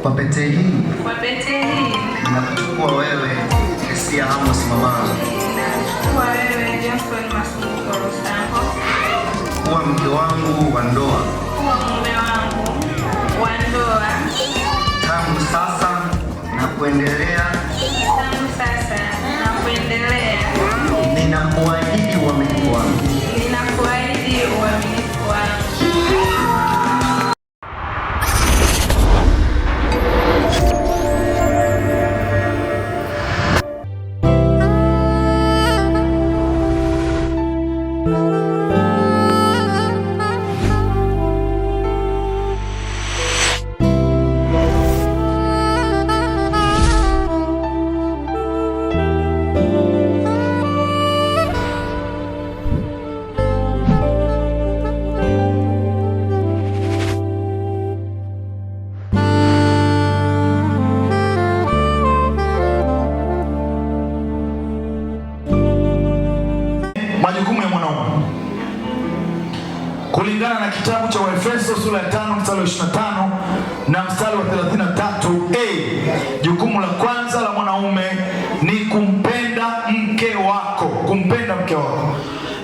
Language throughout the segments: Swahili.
Kwa pete hii nakuchukua wewe Tesia Amos Mamazo, nakuchukua wewe Johnson Masumbuko Rosambo kuwa mke wangu wa ndoa, kuwa mume wangu wa ndoa tangu sasa na kuendelea. Ninakuahidi uaminifu wangu. Majukumu ya mwanaume kulingana na kitabu cha Waefeso sura ya 5 mstari wa 25 na mstari wa 33. Jukumu la kwanza la mwanaume ni kumpenda mke wako, kumpenda mke wako.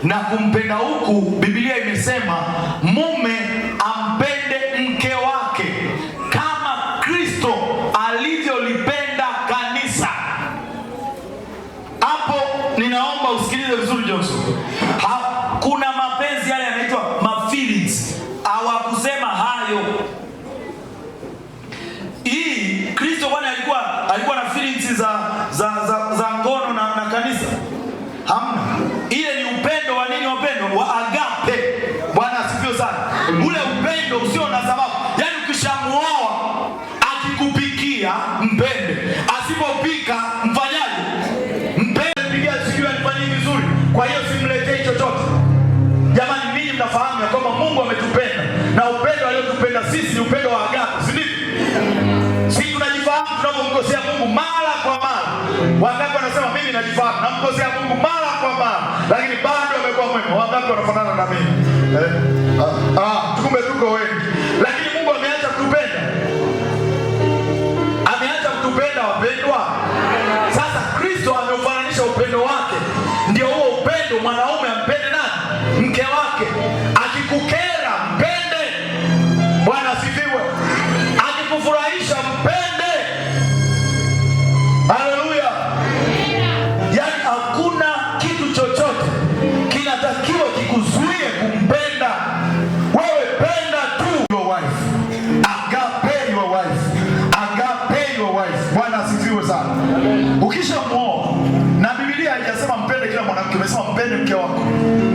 Na kumpenda huku Biblia imesema mume ampende mke wake kama Kristo alivyolipenda kanisa. Hapo ninaomba usikilize vizuri Johnson. Kuna mapenzi yale yanaitwa feelings. Hawakusema hayo. Hii Kristo bwana alikuwa na feelings za ngono na kanisa? Hamna. Ile ni upendo wa nini? Upendo wa agape. Bwana asifiwe sana. Ule upendo usio na sababu. Yaani ukishamuoa akikupikia mpende. Asipopika mfanyaje? Mpende. Pigia sikio alifanya vizuri. Kwa hiyo simletei chochote. Jamani, mimi mnafahamu ya kwamba Mungu ametupenda na upendo aliotupenda sisi ni upendo wa agape, si ndivyo? Sisi tunajifahamu tunapomkosea Mungu mara kwa mara. Wangapi wanasema mimi najifahamu namkosea Mungu mara kwa mara, lakini bado amekuwa mwema? Wangapi wanafanana na mimi? Tukumbe tuko wengi. Lakini Mungu ameacha kutupenda. Ameacha kutupenda wapendwa. Sasa Kristo ameufananisha upendo wake. Ndio huo upendo mwanaume ampende nani? Mke wake. Akikukera mpende. Bwana asifiwe. Akikufurahisha mpende. Haleluya. Yaani hakuna kitu chochote kinatakiwa kikuzuie kumpenda. Wewe penda tu your wife. Agape your wife. Agape your wife. Bwana asifiwe sana. Ukishamuoa, na Biblia haijasema mpende kila mwanamke, imesema mpende mke wako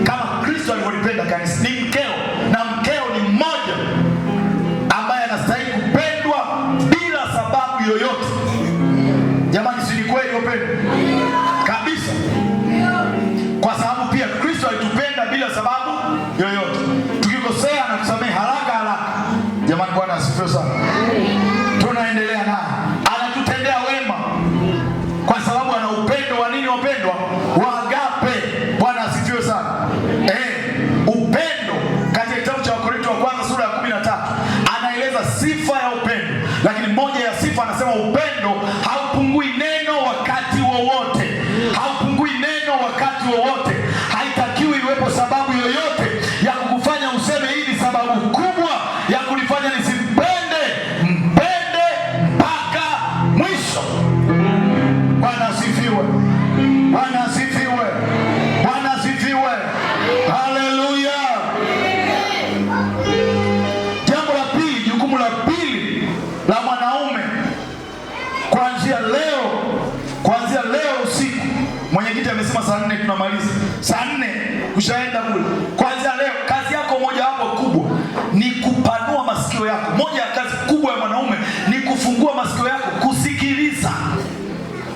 kama Kristo alivyolipenda kanisa. Ni mkeo, na mkeo ni mmoja ambaye anastahili kupendwa bila sababu yoyote. Jamani, si ni kweli upendo? Kabisa. Kwa sababu pia Kristo alitupenda bila sababu yoyote. Tukikosea na kusamehe haraka. Jamani, Bwana asifiwe sana. Tunaendelea naye. Anatutendea wema kwa sababu ana upendo wa nini? Wapendwa, wa agape. Bwana asifiwe sana. Upendo katika kitabu cha Wakorintho wa kwanza sura ya 13 anaeleza sifa ya upendo, lakini moja ya sifa anasema upendo haupungui neno wakati wowote. Haupungui neno wakati wowote. Haitakiwi iwepo sababu yoyote ya kukufanya useme hii ni sababu kubwa ya kunifanya nisimpende. Mpende mpaka mwisho. Bwana asifiwe. Bwana asifiwe. Bwana asifiwe. Haleluya. Jambo la pili, jukumu la pili la mwanaume kuanzia leo usiku. Mwenyekiti amesema saa 4 tunamaliza. Saa 4 kushaenda kule. Kuanzia leo kazi yako moja hapo kubwa ni kupanua masikio yako. Moja ya kazi kubwa ya mwanaume ni kufungua masikio yako kusikiliza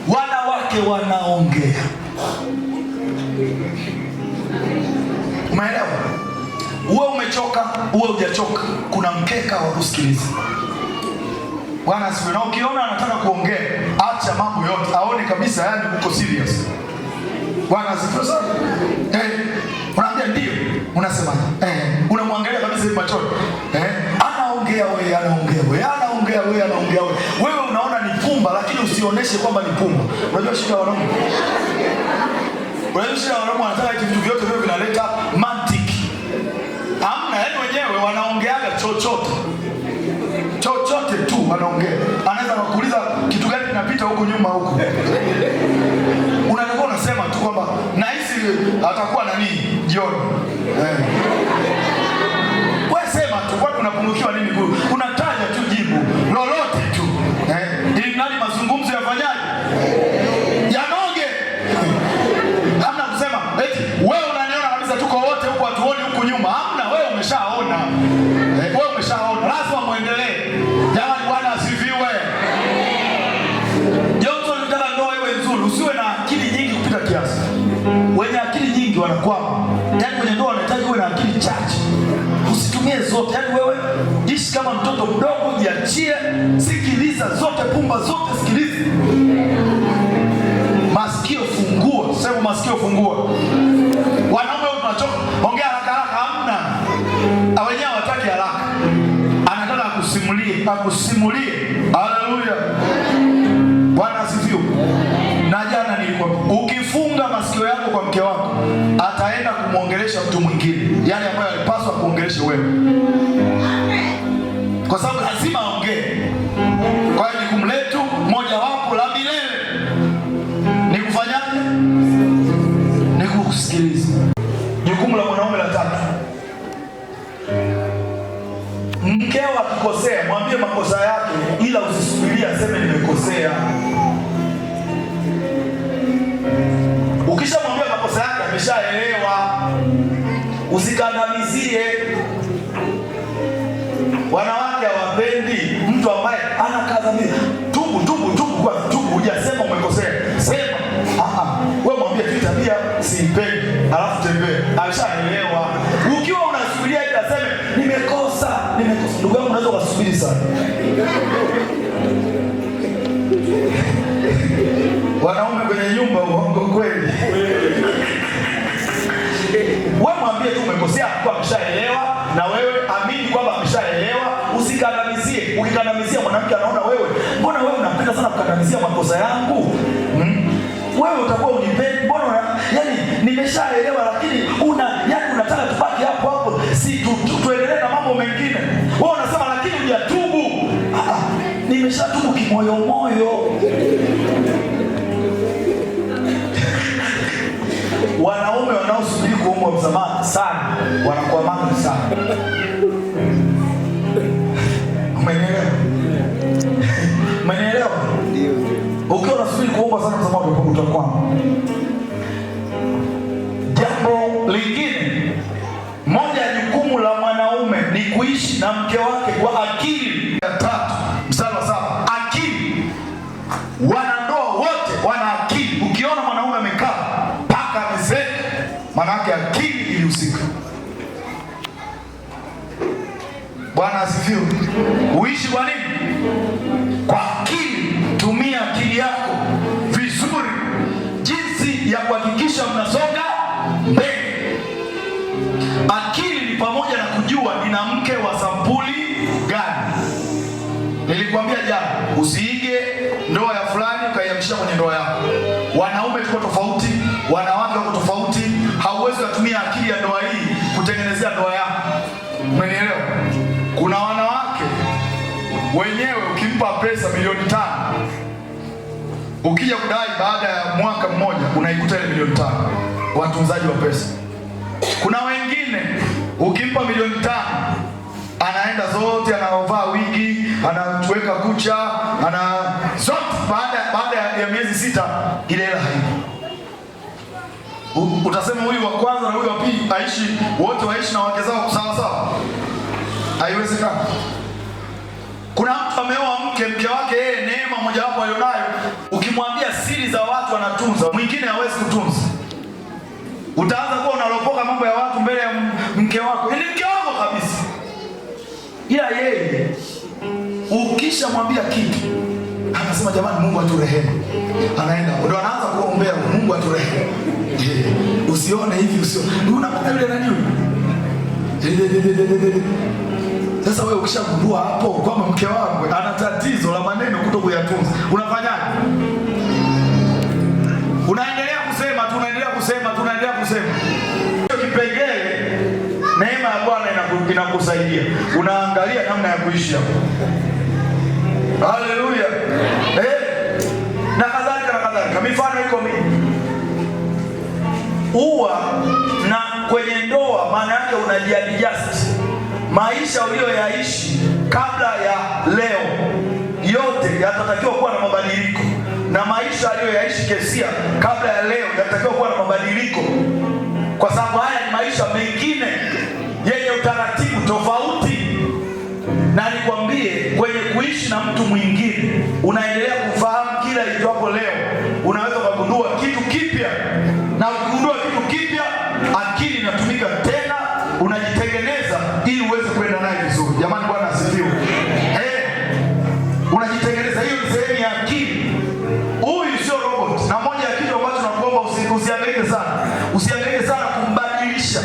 wanawake wanaongea. Umeelewa? Uwe umechoka, uwe hujachoka, kuna mkeka wa kusikiliza. Bwana asifiwe. Na ukiona anataka kuongea, acha mambo yote, aone kabisa yani uko serious. Bwana asifiwe sana. Unaambia ndio, unasema unamwangalia kabisa hivi machoni. Anaongea wewe, anaongea anaongea wewe, anaongea wewe. Wewe unaona ni pumba, lakini usionyeshe kwamba ni pumba. Unajua shida ya wanaume? Unajua shida ya wanaume, wanataka vitu vyote vile vinaleta mantiki. Hamna, yaani wenyewe wanaongeaga chochote tu wanaongea. Anaweza kukuuliza kitu gani kinapita huko nyuma huko. Unakuwa unasema tu kwamba nahisi atakuwa na nini jioni. Wewe sema tu, kwani unapungukiwa nini kule? Unataja tu jibu lolote tu. Ili nani mazungumzo yafanyaje? Yanoge. Hamna kusema eti wewe unaniona kabisa tuko wote huko atuone huko nyuma. Hamna, wewe umeshaona. Wewe umeshaona. Lazima muendelee. Jamani, Bwana asifiwe. Johnson, nataka ndoa iwe nzuri. Usiwe na akili nyingi kupita kiasi. Wenye akili nyingi wanakwama. Yaani kwenye ndoa unahitaji uwe na akili chache. Usitumie zote. Yaani wewe ishi kama mtoto mdogo, jiachie, sikiliza zote, pumba zote sikiliza. Masikio fungua. Sema masikio fungua. Wanaume tunachoka. Ongea haraka haraka, hamna. Wenyewe hawataki haraka. Anataka akusimulie. Haleluya. Bwana asifiwe. Na jana nilikwambia, ukifunga masikio yako kwa mke wako, ataenda kumuongelesha mtu mwingine, yale ambayo alipaswa kuongelesha wewe. Kwa sababu lazima aongee. Kwa hiyo jukumu letu moja wapo la milele ni kufanyaje? Ni kusikiliza. Jukumu la mwanaume la tatu. Mkeo akikosea, mwambie makosa yake, ila usisubirie aseme nimekosea. Ukishamwambia makosa yake ameshaelewa. Usikandamizie. Wanawake hawapendi mtu ambaye anakadhamia. Tubu kwa tubu, hujasema umekosea. Sema, wewe mwambie tu tabia siipendi, alafu tembee. Ameshaelewa. Ukiwa unasubiria eti aseme nimekosa. Ndugu yangu, unaweza kusubiri sana. Wanaume kwenye nyumba uongo kweli. Wewe mwambie tu umekosea, kwa ameshaelewa, na wewe amini kwamba ameshaelewa. Usikandamizie. Ukikandamizia mwanamke anaona wewe, mbona wewe unapenda sana kukandamizia makosa yangu? Wewe utakuwa unipendi. Mbona yani nimeshaelewa, lakini yani unataka tubaki hapo hapo, si tuendelee na mambo mengine. Wewe unasema lakini hujatubu. Nimeshatubu kimoyo moyo. Wanaume wanaosubiri kuombwa msamaha sana wanakuwa mangu sana. Umenielewa? Ndio. Ukiwa unasubiri kuomba sana msamaha utakuwa. Jambo lingine, moja ya jukumu la mwanaume ni kuishi na mke wake kwa akili. Ya 3 mstari wa 7. Akili. Wanandoa wote wana akili. Ukiona mwanaume amekaa paka amezeka, maana yake akili ilihusika. Bwana asifiwe. Uishi kwa nini? Kwa akili. Tumia akili yako vizuri, jinsi ya kuhakikisha mnasonga mbele. Akili ni pamoja na kujua nina mke wa sampuli gani. Nilikwambia jana, usiige ndoa ya fulani ukaihamishia kwenye ndoa yako. Wanaume tuko tofauti, wanawake wako tofauti. Hauwezi kutumia akili ya ndoa hii kutengenezea ndoa yako. Umenielewa? Kuna wanawake wenyewe ukimpa pesa milioni 5, ukija kudai baada ya mwaka mmoja unaikuta ile milioni 5. Watunzaji wa pesa. Kuna wengine ukimpa milioni 5 anaenda zote, anavaa wigi, anaweka kucha, zote baada ya miezi 6 ile hela haipo. Utasema huyu wa kwanza na huyu wa pili aishi wote waishi na wake zao sawa sawa? Haiwezekani. Kuna mtu ameoa mke wake yeye neema mojawapo alionayo, ukimwambia siri za watu anatunza, mwingine hawezi kutunza. Utaanza kuwa unalopoka mambo ya watu mbele ya mke wako. Ni mke wako kabisa. Ila yeye ukishamwambia kitu anasema jamani, Mungu aturehemu. Anaenda ndio anaanza kuombea Mungu aturehemu. Usione hivi, usione. Unapata yule nani yule? Sasa wewe ukishagundua hapo kwamba mke wangu ana tatizo la maneno kuto kuyatunza, unafanyaje? Unaendelea kusema tu, unaendelea kusema tu, unaendelea kusema. Hiyo kipengele neema ya Bwana inakusaidia. Unaangalia namna ya kuishi hapo. Haleluya. Na kadhalika na kadhalika. Mifano iko mingi. Uwa na kwenye ndoa maana yake unajiadjust. Maisha uliyoyaishi kabla ya leo yote yatatakiwa kuwa na mabadiliko, na maisha aliyoyaishi Kesia kabla ya leo yatatakiwa kuwa na mabadiliko, kwa sababu haya ni maisha mengine yenye utaratibu tofauti. Na nikwambie, kwenye kuishi na mtu mwingine unaendelea kufahamu kila itwapo leo, unaweza kugundua kitu kipya, na ukigundua kitu kipya akili inatumika tena, unajitengeneza ili uweze kwenda naye vizuri. Jamani, Bwana asifiwe. Unajitengeneza, hiyo ni sehemu ya akili. Huyu sio robot. Na moja ya kitu ambacho nakuomba usiangaike sana. Usiangaike sana kumbadilisha.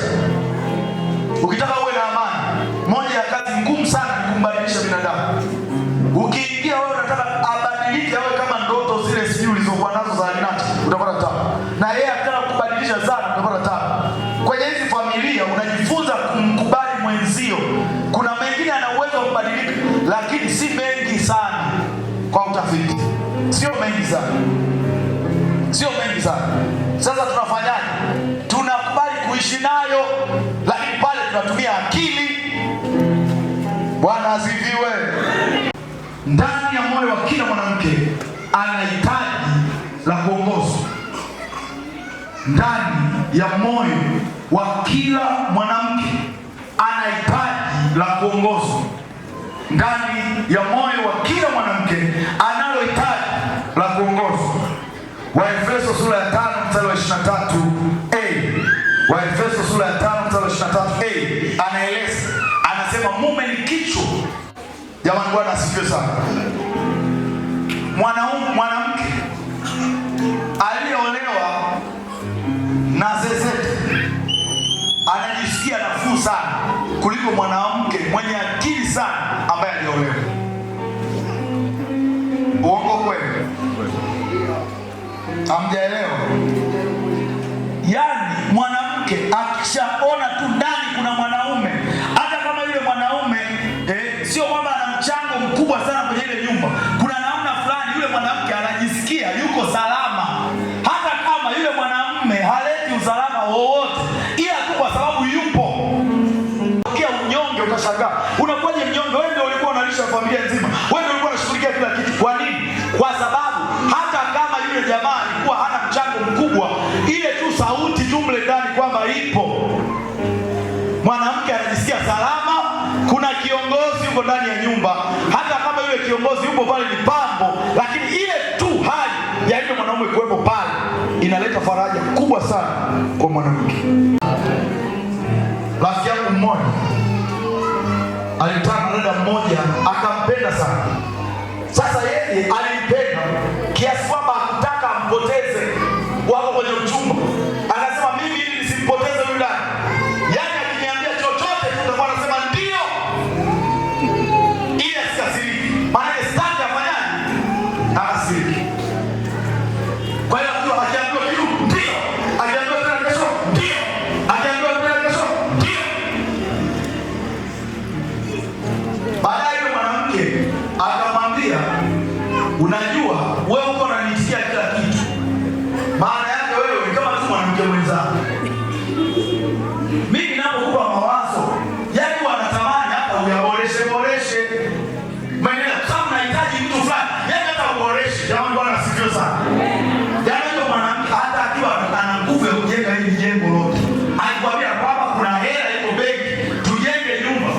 Ukitaka uwe na amani, moja ya kazi ngumu sana ni kumbadilisha binadamu. Ukiingia wewe unataka abadilike awe kama ndoto zile sijui ulizokuwa nazo za Aminati, utapata tabu. Na yeye akitaka kubadilisha sana, utapata tabu. Kwenye hizi familia unajifunza kumkubali mwenzio. Kuna mengine ana uwezo wa kubadilika, lakini si mengi sana kwa utafiti. Sio mengi sana. Sio mengi sana. Sasa tunafanyaje? Tunakubali kuishi nayo, lakini pale tunatumia akili. Bwana asifiwe. Ndani ya moyo wa kila mwanamke ana hitaji la kuongozwa. Ndani ya moyo wa kila mwanamke ana hitaji la kuongozwa. Ndani ya moyo wa kila mwanamke analo hitaji la kuongozwa. Waefeso sura ya 5 mstari wa 23a. Waefeso sura ya 5 mstari wa 23a anaeleza, anasema mume ni kichwa. Jamani, Bwana asifiwe sana. Mwanamke aliyeolewa na zezete anajisikia nafuu sana kuliko mwanamke mwenye akili sana ambaye aliolewa. Uongo kweli? Hamjaelewa? Yaani mwanamke akishaona tu ndani kuna mwanaume, hata kama yule mwanaume sio kwamba ana mchango mkubwa sana kwenye ile nyumba, kuna namna fulani yule mwanamke anajisikia yuko salama, hata kama yule mwanamume haleti usalama wowote, ila tu kwa sababu yupo. Ukiwa unyonge utashangaa, unakuwaje mnyonge? Wewe ndio ulikuwa unalisha familia nzima, wewe ndio ulikuwa unashughulikia kila kitu. Kwa nini? Kwa sababu hata kama yule jamaa alikuwa hana mchango mkubwa, ile tu sauti tu mle ndani kwamba ipo, mwanamke anajisikia salama. Kuna kiongozi yuko ndani ya nyumba, hata kama yule kiongozi yupo pale ni pambo, lakini ile tu hali ya yule mwanaume kuwepo pale inaleta faraja kubwa sana kwa mwanamke. Rafiki yangu mmoja alikutana na dada mmoja akampenda sana. Sasa yeye alimpenda kiasi kwamba hakutaka ampoteze, wako kwenye uchumba. Akasema mimi ili nisimpoteze yule dada, yaani akiniambia chochote tutakuwa nasema ndio, ili asikasiriki. Maana sitaki afanyaje? Akasiriki. Kwa hiyo akiambiwa kitu ndio, akiambiwa tena kesho ndio, akiambiwa tena kesho ndio. Baadaye yule mwanamke akamwambia, unajua wewe uko unanitikia kila kitu, maana yake wewe ni kama tu mwanamke mwenzangu. Mimi ninapokupa mawazo yani wanatamani hata uyaboreshe. Maana kama unahitaji mtu fulani yani hata uboreshe. Jamani, Bwana asifiwe sana. Yaani ndio mwanamke hata akiwa ana nguvu ya kujenga hili jengo lote, alikwambia kwamba kuna hela iko benki tujenge nyumba,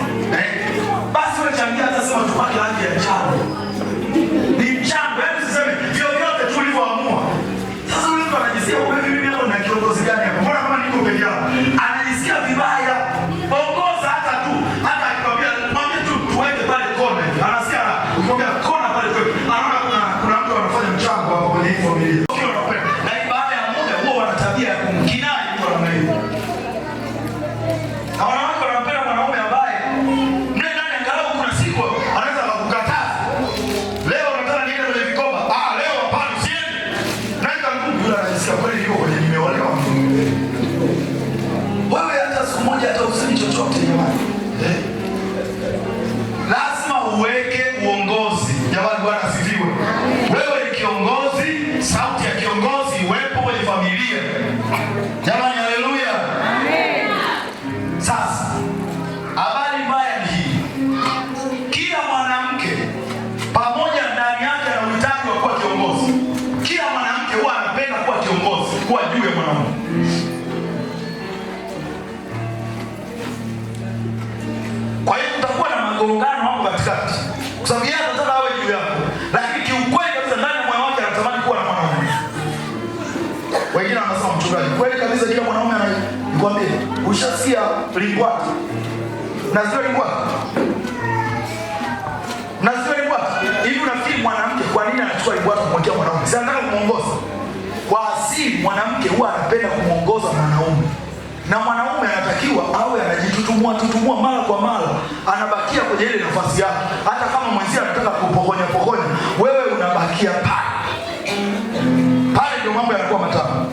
basi wewe changia hata sema tupate rangi ya njano. Ni mchango, hebu siseme vyovyote tulivyoamua. Sasa yule mtu anajisikia mimi hapo na kiongozi gani hapo? Mbona kama niko peke yangu? Anajisikia vibaya. Ongoza hata tu, hata akikwambia mwambie tu tuweke pale kona. Anasikia ukiongea kona pale kwetu. Anaona kuna mtu anafanya mchango hapo kwenye hii familia. Sio unapenda. Lakini baada ya muda huo wana tabia ya kumkinai mtu namna hiyo. Na wanawake wanampenda mwanaume ambaye mle ndani angalau mgongano wako katikati, kwa sababu yeye anataka awe juu yako, lakini kiukweli kabisa ndani ya moyo wake anatamani kuwa na mwanaume. Wengine wanasema mchungaji, kweli kabisa kila mwanaume anakwambia, ushasikia limbwata? Na sio limbwata. Na sio limbwata. Hivi unafikiri mwanamke kwa nini anachukua limbwata kumwekea mwanaume? Si anataka kumuongoza. Kwa asili mwanamke huwa anapenda kumuongoza mwanaume. Na mwanaume anatakiwa awe anajitutumua mara kwa mara, anabakia kwenye ile nafasi yake. Hata kama mwenzie anataka kupokonya, wewe unabakia pale. Pale ndio mambo yanakuwa matamu.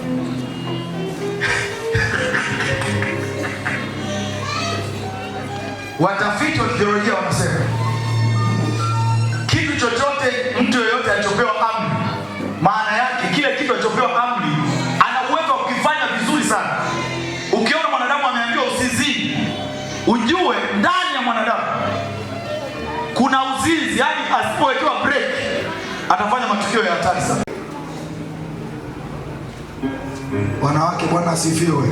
Watafiti wa teolojia wanasema kitu chochote mtu yeyote alichopewa amri, maana yake kile kitu alichopewa amri ana uwezo wa kukifanya vizuri sana. Ukiona mwanadamu ameambiwa usizini, ujue ndani ya mwanadamu kuna uzinzi, yani asipowekewa break atafanya matukio ya hatari sana. Wanawake, Bwana asifiwe.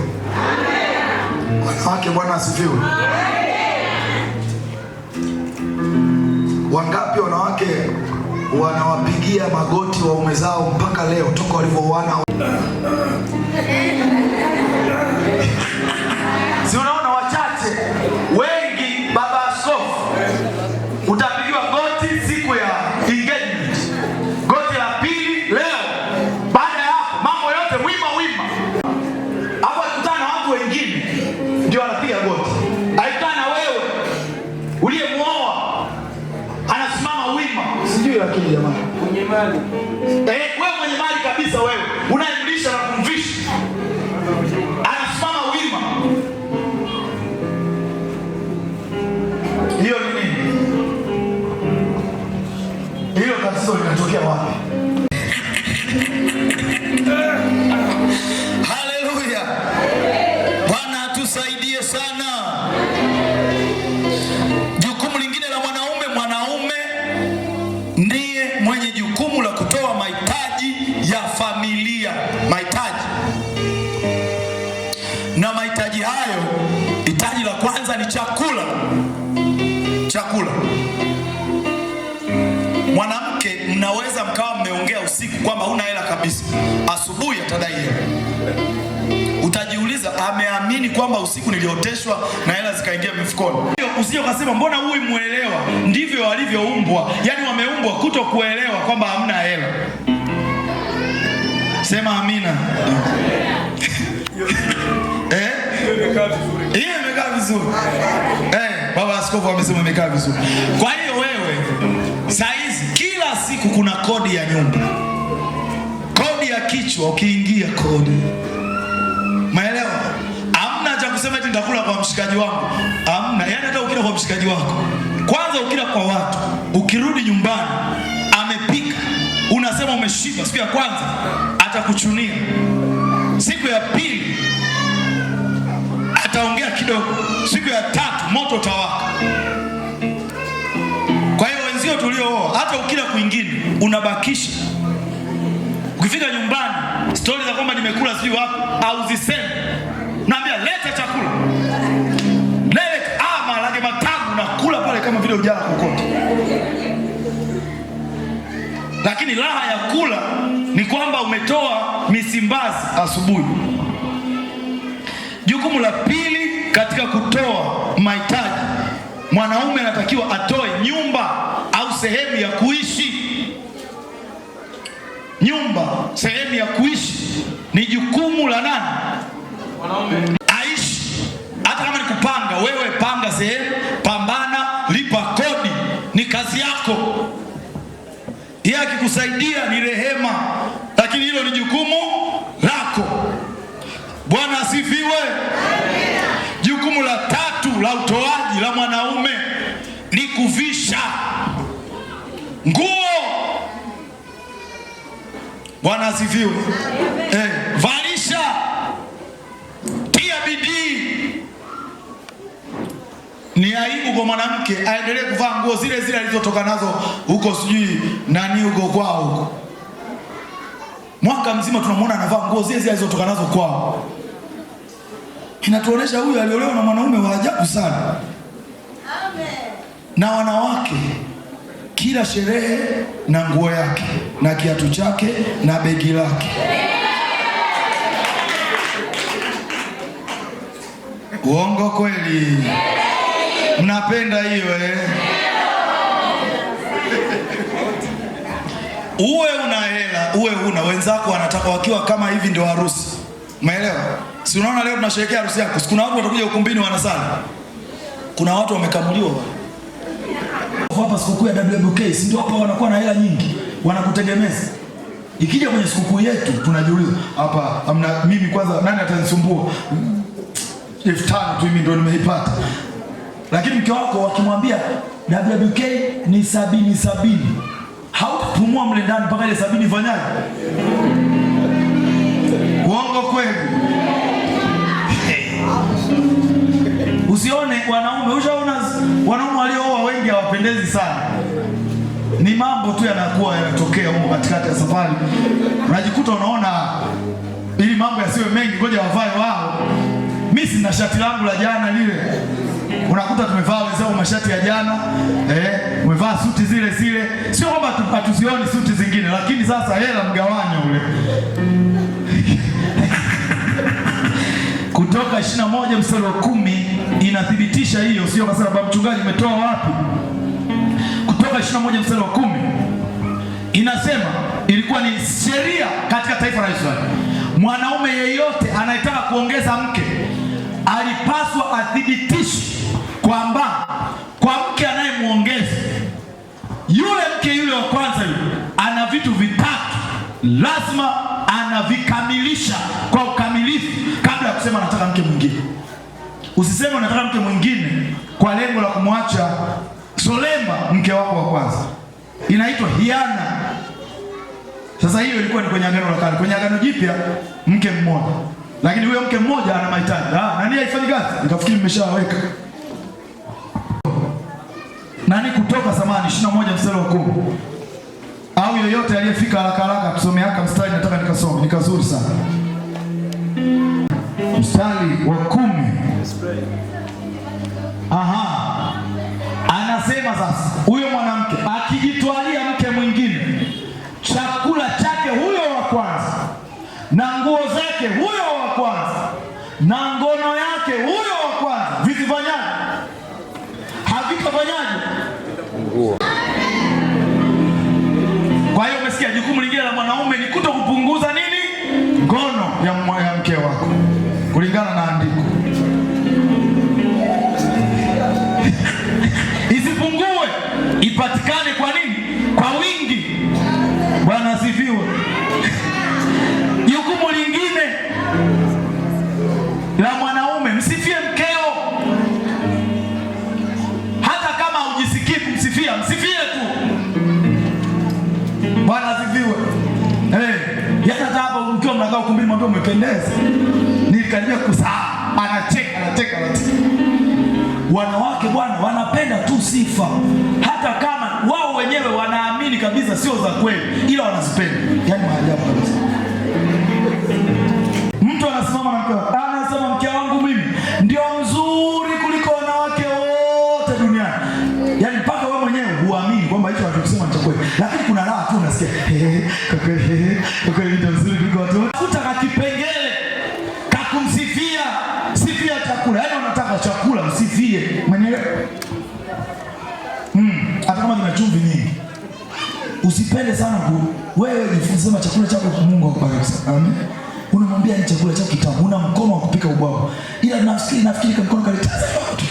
Wanawake, Bwana asifiwe. Wangapi wanawake wanawapigia magoti waume zao mpaka leo toka walivyoana? Si unaona wachache, wengi baba askofu utapigiwa goti siku ya engagement, goti la pili leo. Baada ya hapo mambo yote wima. Hapo akutana watu wengine ndio anapiga goti. Aikana wewe uliyemuoa anasimama wima. Sijui lakini jamani, mwenye mali. Wewe mwenye mali kabisa, wewe unayemlisha na kumvisha, anasimama wima. Hiyo ni nini? Hiyo tatizo linatokea wapi? Haleluya. Bwana atusaidie sana. Jukumu lingine la mwanaume ndiye mwenye jukumu la kutoa mahitaji ya familia. Mahitaji. Na mahitaji hayo, hitaji la kwanza ni chakula. Chakula. Mwanamke mnaweza mkawa mmeongea usiku kwamba huna hela kabisa, asubuhi atadai hela. Utajiuliza, ameamini kwamba usiku nilioteshwa na hela zikaingia mifukoni. Usije ukasema mbona huyu muelewa. Ndivyo walivyoumbwa, yani wameumbwa kutokuelewa kwamba hamna hela. Sema amina. Hiyo imekaa vizuri. Baba askofu amesema imekaa vizuri. Kwa hiyo wewe saizi kila siku kuna kodi ya nyumba, kodi ya kichwa, ukiingia kodi. Maelewa? Hamna cha kusema eti nitakula kwa mshikaji wangu. Hamna. Yaani hata ukila kwa mshikaji wako, kwanza ukila kwa watu, ukirudi nyumbani amepika, unasema umeshiba. Siku ya kwanza atakuchunia, siku ya pili ataongea kidogo, siku ya tatu moto utawaka. Kwa hiyo wenzio tuliooa, hata ukila kwingine unabakisha. Ukifika nyumbani stori za kwamba nimekula sijui wapi au ziseme, naambia leta chakula, leta maharage matamu, na kula pale kama vile ujala kokote. Lakini raha ya kula ni kwamba umetoa misimbazi asubuhi. Jukumu la pili katika kutoa mahitaji, mwanaume anatakiwa atoe nyumba au sehemu ya kuishi. Nyumba, sehemu ya kuishi ni jukumu la nani? Mwanaume. Aishi. Hata kama ni kupanga, wewe panga sehemu, pambana, lipa kodi, ni kazi yako. Yeye akikusaidia ni rehema, lakini hilo ni jukumu lako. Bwana asifiwe. Jukumu la tatu la utoaji la mwanaume ni kuvisha nguo. Bwana asifiwe. Valisha, tia bidii. Ni aibu kwa mwanamke aendelee kuvaa nguo zile zile alizotoka nazo huko sijui nani huko kwao huko. Mwaka mzima tunamwona anavaa nguo zile zile alizotoka nazo kwao. Inatuonesha huyu aliolewa na mwanaume wa ajabu sana. Amen. Na wanawake, kila sherehe na nguo yake na kiatu chake na begi lake. Uongo kweli? Mnapenda hiyo Uwe una hela, uwe una wenzako wanataka wakiwa kama hivi ndio harusi. Umeelewa? Si unaona leo tunasherehekea harusi yako. Kuna watu watakuja ukumbini wanasali. Kuna watu wamekamuliwa hapa sikukuu ya WWK, si ndio hapa wanakuwa na hela nyingi, wanakutegemeza. Ikija kwenye sikukuu yetu tunajiuliza, hapa amna mimi kwanza nani atanisumbua? 5,000 tu mimi ndio nimeipata. Lakini mke wako wakimwambia WWK ni 70, hautapumua mle ndani mpaka ile 70 ifanyaje? Uongo kweli? Usione wanaume, ushaona wanaume waliooa wengi hawapendezi sana. Ni mambo tu yanakuwa yanatokea huko katikati ya safari. Unajikuta unaona ili mambo yasiwe mengi, ngoja wavae wao. Mimi sina shati langu la jana lile. Unakuta tumevaa wenzao mashati ya jana, umevaa suti zile. Sio kwamba hatuzioni suti zingine, lakini sasa hela mgawanyo ule. Kutoka 21 mstari wa 10 inathibitisha hiyo, sio kwa sababu mchungaji umetoa wapi? Kutoka 21 mstari wa 10 inasema ilikuwa ni sheria katika taifa la Israeli. Mwanaume yeyote anayetaka kuongeza mke alipaswa athibitishe kwamba kwa mke anayemuongeza yule mke yule wa kwanza yule ana vitu vitatu lazima anavikamilisha kwa ukamilifu kabla ya kusema nataka mke mwingine. Usiseme unataka mke mwingine kwa lengo la kumwacha solemba mke wako wa kwanza. Inaitwa hiana. Sasa hiyo ilikuwa ni kwenye agano la kale. Kwenye agano jipya mke mmoja. Lakini huyo mke mmoja ana mahitaji. Nani haifanyi kazi? Nikafikiri mmeshaweka. Nani Kutoka 21 mstari wa 10. Au yoyote aliyefika haraka tusome haka mstari nataka nikasome. Ni kazuri sana. Mstari wa 10. Anasema sasa huyo mwanamke akijitwalia mke mwingine chakula chake huyo wa kwanza na nguo zake huyo wa kwanza na ngono yake huyo wa kwanza vizifanyaje? Havitafanyaje? Nguo. Kwa hiyo umesikia, jukumu lingine la mwanaume ni kuto kupunguza nini? Ngono ya mke wako kulingana na andiko. Isipungue, ipatikane. Kwa nini? Kwa wingi. Bwana asifiwe. Jukumu lingine la mwanaume, msifie mkeo. Hata kama hujisikii kumsifia, msifie tu. Bwana asifiwe. Hata hapo mkiwa mnakaa ukumbini mwambie umependeza. Nilikaribia kusahau. Anacheka. Wanawake bwana wanapenda tu sifa, hata kama wao wenyewe wanaamini kabisa sio za kweli, ila wanazipenda. Yaani maajabu kabisa. Mtu anasimama na mke, anasema mke wangu mimi ndio mzuri kuliko wanawake wote duniani. Yaani mpaka wewe mwenyewe huamini kwamba hicho anachosema ni cha kweli, lakini kuna raha tu unasikia kwa kweli ndio mzuri kuliko watu wote. Kutaka kipengele kakumsifia, sifia chakula. Yaani unataka chakula msifie. Mwenyewe hata kama kina chumvi nyingi. Usipende sana wewe jifunze chakula chako kwa Mungu akubariki. Amen. Unamwambia ni chakula chako kitamu, una mkono wa kupika ubwabwa. Ila nafikiri kwa mkono kalitaza watu.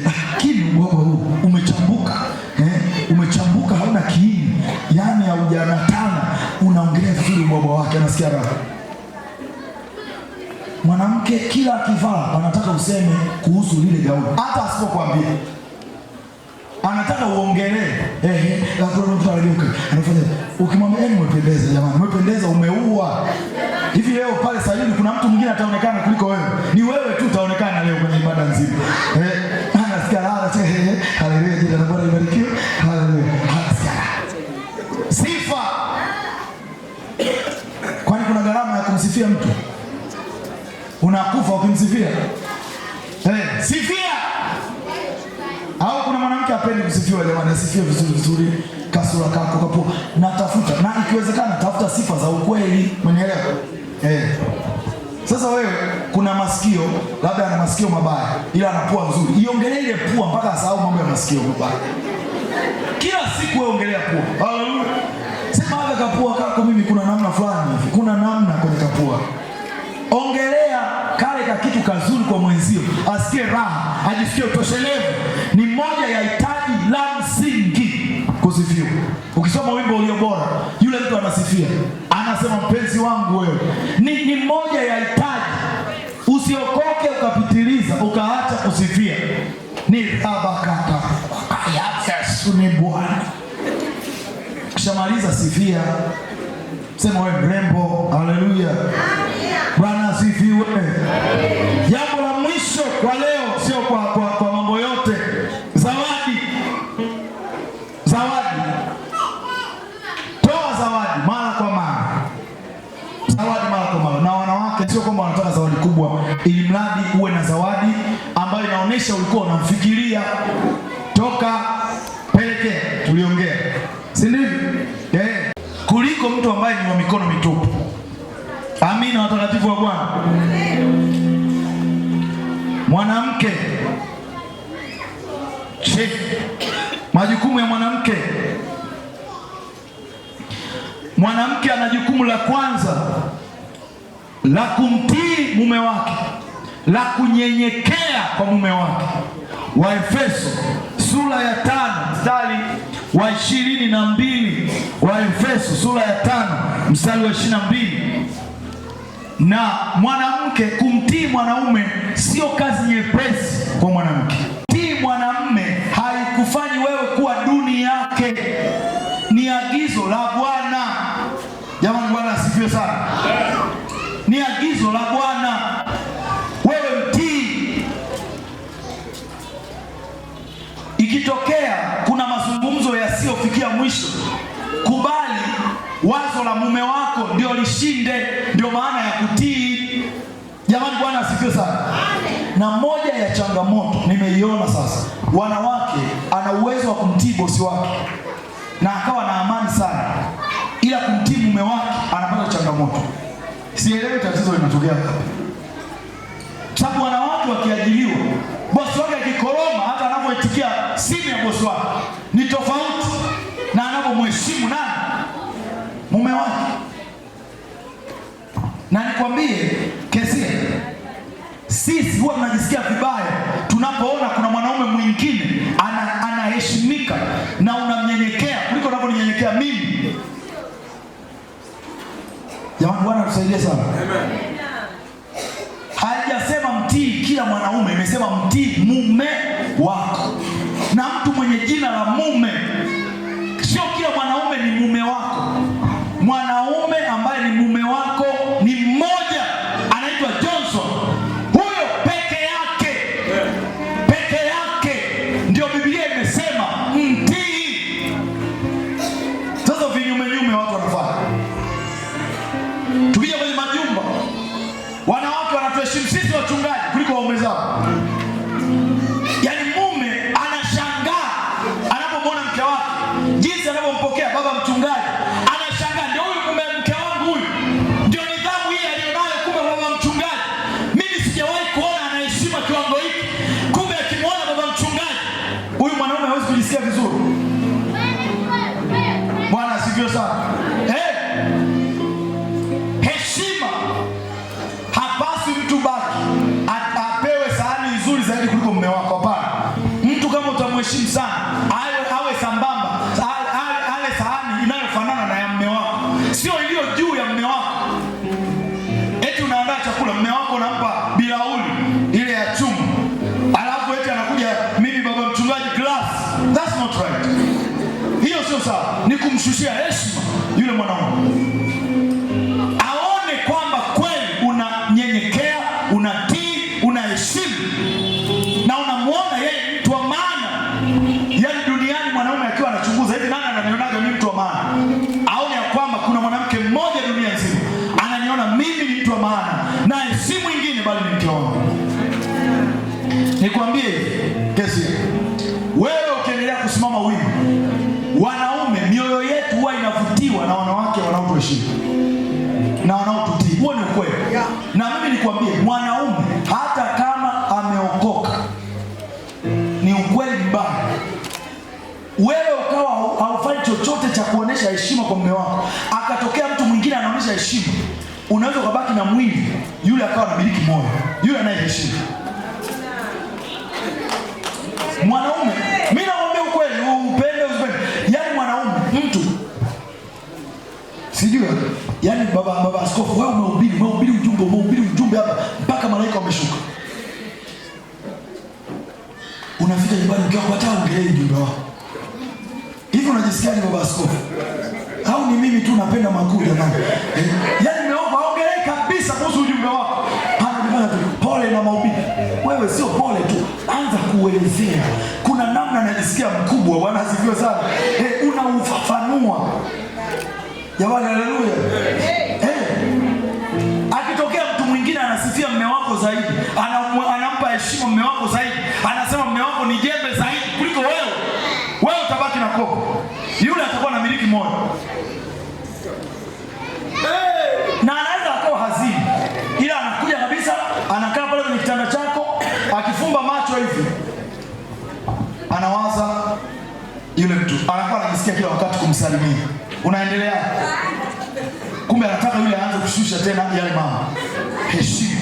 Lakini ubwabwa huu umechambuka. Umechambuka hauna kiini. Yaani haujanatana, unaongelea vizuri ubwabwa wake, anasikia raha. Mwanamke kila akivaa anataka useme kuhusu lile gauni. Hata asipokuambia. Anataka uongelee. Anafanya ukimwambia umependeza jamani, umependeza, umeua. Hivi leo pale Sayuni kuna mtu mwingine ataonekana kuliko wewe. Ni wewe tu utaonekana leo kwenye ibada nzima. Anasikia raha, haleluya, jina la Bwana libarikiwe. Haleluya. Sifa. Kwani kuna gharama ya kumsifia mtu? Unakufa ukimsifia? Sifia. Au kuna kuna mwanamke apendi kusifiwa jamani, asifiwe vizuri vizuri, kasura kako kapo. Na tafuta, na ikiwezekana tafuta sifa za ukweli, umenielewa? Sasa wewe kuna masikio, labda ana masikio mabaya ila ana pua nzuri. Iongelee ile pua mpaka asahau mambo ya masikio mabaya. Kila siku wewe ongelea pua. Haleluya. Sema hata kapua kako mimi kuna namna fulani hivi. Kuna namna kwenye kapua. Ongelea kale ka kitu kazuri kwa mwenzio, asikie raha, ajisikie utoshelevu. Ni moja ya hitaji la msingi kusifiwa. Ukisoma wimbo ulio bora, yule mtu anasifia, anasema mpenzi wangu wewe. Ni moja ya hitaji. Usiokoke ukapitiliza ukaacha kusifia. Ni tabakata. Yesu ni Bwana. Kishamaliza sifia, sema wewe mrembo. Haleluya. Bwana asifiwe. Jambo la mwisho kwa leo, sio kwa mambo yote. Zawadi. Zawadi. Toa zawadi mara kwa mara. Zawadi mara kwa mara. Na wanawake sio kwamba wanataka zawadi kubwa, ili mradi uwe na zawadi ambayo inaonyesha ulikuwa unamfikiria. Toka pelekea, tuliongea. Si ndivyo? Kuliko mtu ambaye ni wa mikono mitupu. Amina watakatifu wa Bwana. Mwanamke. Majukumu ya mwanamke. Mwanamke ana jukumu la kwanza la kumtii mume wake, la kunyenyekea kwa mume wake. Waefeso sura ya 5 mstari wa 22. Waefeso sura ya 5 mstari wa 22. Na mwanamke kumtii mwanaume sio kazi nyepesi kwa mwanamke. Tii mwanamume haikufanyi wewe kuwa duni yake. Ni agizo la Bwana. Jamani, Bwana asifiwe sana. Ni agizo la Bwana. Wewe mtii. Ikitokea kuna mazungumzo yasiyofikia mwisho, kubali wazo la mume wako ndio lishinde. Ndio maana ya kutii. Jamani, Bwana asifiwe sana. Na moja ya changamoto nimeiona sasa, wanawake ana uwezo wa kumtii bosi wake na akawa na amani sana, ila kumtii mume wake anapata changamoto. Sielewi tatizo linatokea hapa. Sababu wanawake wakiajiliwa, bosi wake akikoroma, hata anapoitikia simu ya bosi wake ni tofauti na anapomheshimu nani? Mume wake. Na nikwambie Kesia, sisi huwa tunajisikia vibaya tunapoona kuna mwanaume mwingine anaheshimika na unamnyenyekea kuliko unaponyenyekea mimi. Jamani, Bwana tusaidie sana. Amen. Haijasema mtii kila mwanaume, imesema mtii mume wako. Na mtu mwenye jina la mume, sio kila mwanaume ni mume wako. Mwanaume ambaye ni mume wako ni mmoja, anaitwa Johnson. Huyo peke yake, peke yake ndio Biblia imesema mtii. Sasa vinyume watu wanafanya. Tukija kwenye majumba, wanawake wanatuheshimu sisi wachungaji kuliko waume zao. Yaani mume anashangaa anapomwona mke wake, jinsi anavyompokea baba mchungaji. Anashangaa, ndio huyu mume mke wangu huyu. Ndio nidhamu hii alionayo kumbe baba mchungaji. Mimi sijawahi kuona anaheshima kiwango hiki. Kumbe akimwona baba mchungaji, huyu mwanaume hawezi kujisikia vizuri. Bwana asifiwe sana. Heshima. Hapasi mtu baki apewe sahani nzuri zaidi kuliko mume wako. Hapana. Mtu kama utamheshimu sana, awe sambamba, ale sahani inayofanana na ya mume wako, sio iliyo juu ya mume wako. Eti unaandaa chakula, mume wako unampa bilauli ile ya chuma, alafu eti anakuja mimi baba mchungaji glass. That's not right. Hiyo sio sawa. Ni kumshushia heshima yule mwanaume. Aone kwamba kweli unanyenyekea, unatii, unaheshimu na unamuona yeye mtu wa maana. Yaani duniani mwanaume akiwa anachunguza hivi, nani ananionaga mimi mtu wa maana? Aone ya kwamba kuna mwanamke mmoja dunia nzima ananiona mimi ni mtu wa maana na si mwingine bali ni mke wangu. Nikwambie Kesia, wewe wake wanaotuheshimu na wanaotutii. Huo ni ukweli. Na mimi nikwambie, mwanaume hata kama ameokoka, ni ukweli mbaya, wewe ukawa haufanyi chochote cha kuonesha heshima kwa mume wako, akatokea mtu mwingine anaonesha heshima, unaweza ukabaki na mwili, yule akawa anamiliki moyo, yule anayeheshimu. Mwanaume, mimi naomba ukweli, upende usipende. Yaani mwanaume, mtu sijui, yaani baba askofu, wewe umehubiri ujumbe hapa mpaka malaika wameshuka. Unafika nyumbani ukiwa hata ongelei ujumbe wako. Hivi unajisikiaje baba askofu? Au ni mimi tu napenda makuu jamani? Yaani nimeomba ongelei kabisa kuhusu ujumbe wako. Hana tu pole na mahubiri. Wewe sio pole tu, anza kuelezea. Kuna namna najisikia mkubwa, Bwana asifiwe sana. Unaufafanua. Jamani, haleluya. Akitokea mtu mwingine anasifia mume wako zaidi, anampa heshima mume wako zaidi, anasema mume wako ni jembe zaidi kuliko wewe, wewe utabaki na kopo, yule atakuwa na miliki moja. Na anaweza akawa hazini, ila anakuja kabisa, anakaa pale kwenye kitanda chako, akifumba macho hivi, anawaza yule mtu, anakuwa anajisikia kila wakati kumsalimia. Unaendelea, kumbe anataka yule aanze kushusha tena yale mama heshima.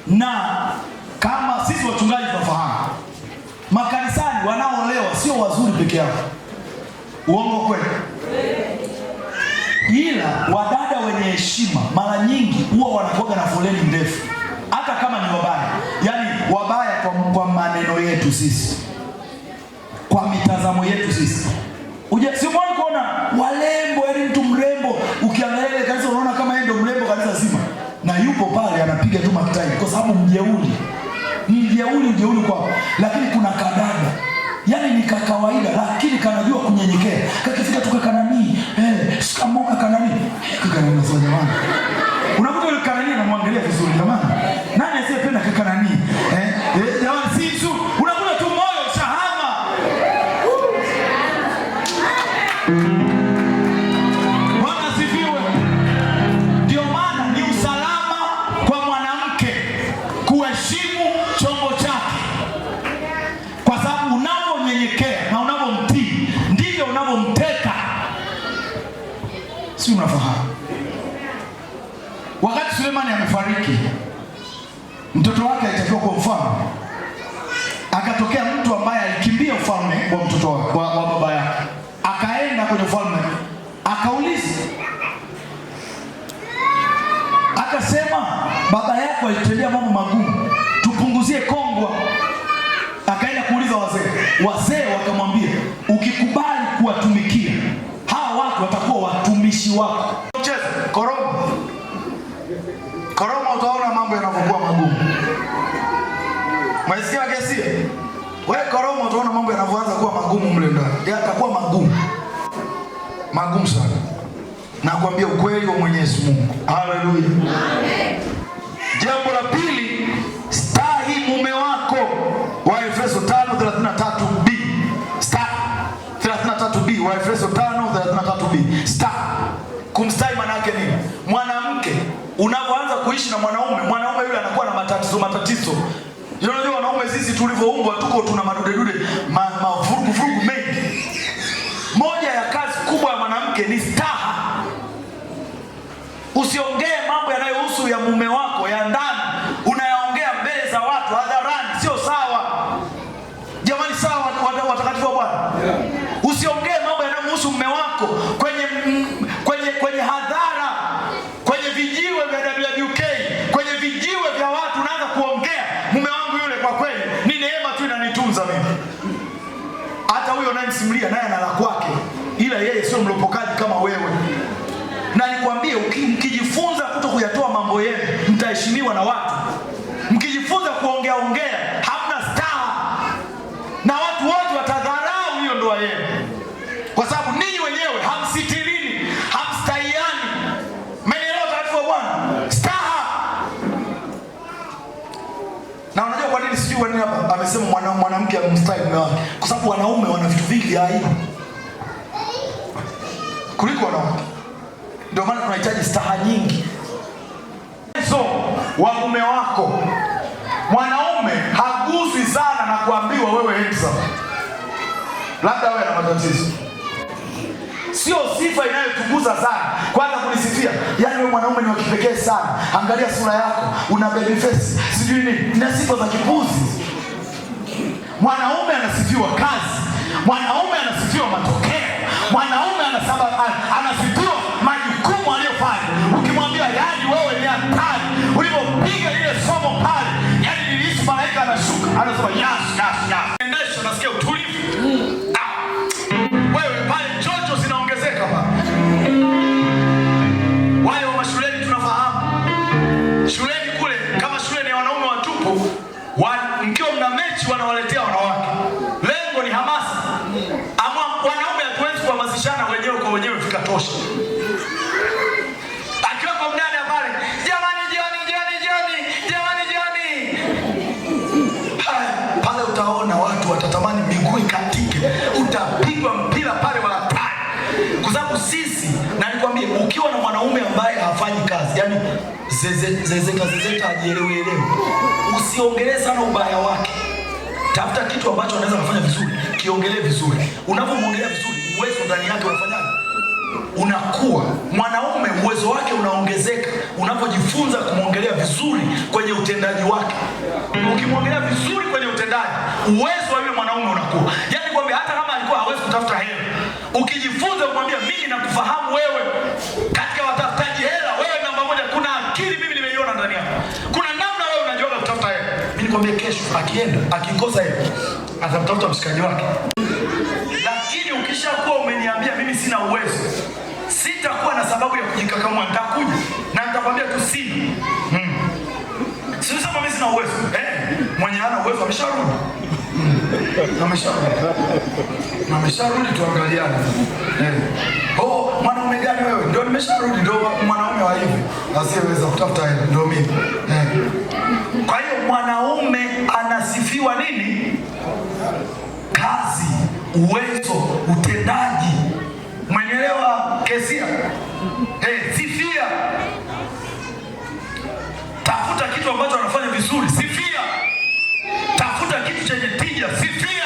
Na kama sisi wachungaji tunafahamu, makanisani wanaoolewa sio wazuri peke yao. Uongo kweli? Ila wadada wenye heshima mara nyingi huwa wanakuwa na foleni ndefu, hata kama ni wabaya. Yaani wabaya kwa maneno yetu sisi, kwa mitazamo yetu sisi. Si mwana kuona walembo, yaani mtu mrembo, ukiangalia ile kanisa unaona kama yeye ndio mrembo kanisa zima, na yupo pale anapiga tu makitai kwa sababu mjeuri kwao. Lakini kuna kadada, yaani ni kawaida, lakini kanajua kunyenyekea. Kakifika tu kakanani, shikamoo kakanani. Kakanani sio jamani. Unakuta yule kakanani anamwangalia vizuri jamani. Nani asiyependa kakanani? Jamani si tu. Unakuta tu moyo shahama. Bwana asifiwe. Ndio maana ni usalama kwa mwanamke kuheshimu chombo chake, kwa sababu unapomnyenyekea na unapomtii ndivyo unapomteka. Si unafahamu? Wakati Sulemani amefariki, mtoto wake alitakiwa kwa mfalme, akatokea mtu ambaye alikimbia ufalme wa mtoto wake wa baba yake, akaenda kwenye ufalme, akauliza, akasema baba yako alitendea mambo magumu, tupunguzie kongwa. Akaenda kuuliza wazee wakamwambia, ukikubali kuwatumikia hawa watu watakuwa watumishi wako. Koroma utaona mambo yanavyokuwa magumu. Maisikia kesi? Wewe koroma utaona mambo yanavyoanza kuwa magumu mle ndani. Yatakuwa magumu sana. Nakwambia ukweli wa Mwenyezi Mungu. Haleluya. Amen. Jambo la pili, stahi mume wako. Waefeso 5:33b. Stahi 33b, Waefeso 5:33b. Stahi. Kumstahi maana yake nini? Mwanamke unapoanza kuishi na mwanaume yule anakuwa na matatizo. Unajua wanaume sisi tulivyoumbwa tuna madude mavurugu mengi. Moja ya kazi kubwa ya mwanamke ni staha. Usiongee mambo yanayohusu ya mume wako ya ndani, unayaongea mbele za watu hadharani, sio sawa. Jamani, sawa watakatifu wa Bwana? Usiongee mambo yanayohusu mume wako kwenye hadhara, kwenye vijiwe vya WWK, kwenye vijiwe vya watu unaanza kuongea mume wangu yule kwa kweli ni neema tu inanitunza mimi. Hata huyo anayemsimulia naye ana la kwake, ila yeye sio mlopokaji kama wewe. Na nikwambie, mkijifunza kuto kuyatoa mambo yenu, mtaheshimiwa na watu. Mkijifunza kuongea hamna staha, na watu wote watadharau hiyo ndoa yenu, kwa sababu ninyi wenyewe hamsitirini, hamstaiani. Mmenielewa taarifa Bwana? Staha. Na unajua kwa nini? Sijui kwa nini hapa amesema mwanamke amstahi mume wake, kwa sababu wanaume wana vitu vingi vya aibu. kuliko wanawake. Ndio maana tunahitaji staha nyingi. So wa mume wako, mwanaume haguswi sana na kuambiwa wewe handsome, labda wewe na matatizo. Sio sifa inayotuguza sana kwanza kunisifia, yaani wewe mwanaume ni wa kipekee sana, angalia sura yako, una baby face, sijui nini, na sifa za kipuzi. Mwanaume anasifiwa kazi, mwanaume anasifiwa matokeo, mwanaume anasifiwa majukumu aliyofanya. Ukimwambia yaani wewe ni hatari, ulipopiga ile somo pale, yaani nilihisi malaika anashuka, anasema yes. Endesha, nasikia utulivu. Wewe pale joto zinaongezeka pale. Wale wa mashuleni tunafahamu. Shuleni kule, kama shule ni wanaume watupu, mkiwa mna mechi wanawaletea wanawake. Lengo ni hamasa. Ama wanaume hatuwezi kuhamasishana wenyewe kwa wenyewe vikatosha. Akiwa kwa mdada pale, jamani jioni. Pale utaona watu watatamani miguu ikatike. Utapigwa mpira pale wala tani. Kwa sababu sisi, na nikwambie, ukiwa na mwanaume ambaye hafanyi kazi, yani zezeta hajielewi, usiongelee sana ubaya wake. Tafuta kitu ambacho anaweza kufanya vizuri, kiongelee vizuri. Unapomwongelea vizuri, uwezo ndani yake unafanyaje? Unakuwa. Mwanaume uwezo wake unaongezeka unapojifunza kumwongelea vizuri kwenye utendaji wake. Ukimwongelea vizuri kwenye utendaji, uwezo wa yule mwanaume unakuwa. Yaani kwamba hata kama alikuwa hawezi kutafuta hela, ukijifunza kumwambia mimi nakufahamu wewe katika watafutaji hela, wewe namba moja, kuna akili mimi nimeiona ndani yako. Kuna namna wewe unajua kutafuta hela. Mimi nikwambie kesho akienda, akikosa hela, atamtafuta mshikaji wake. Lakini ukishakuwa umeniambia mimi sina uwezo, sitakuwa na sababu ya kujikakamua, nitakuja na nitakwambia tu sina. Sio sababu mimi sina uwezo. Mwenye ana uwezo amesharudi. Amesharudi tuangaliane. Mwanaume gani wewe? Ndio nimesharudi, ndio mwanaume wa hivi. Asiyeweza kutafuta hela ndio mimi. Kwa hiyo mwanaume anasifiwa nini? Kazi, uwezo, utendaji. Mwenelewa kesia? Sifia. Tafuta kitu ambacho anafanya vizuri, sifia. Tafuta kitu chenye tija, sifia.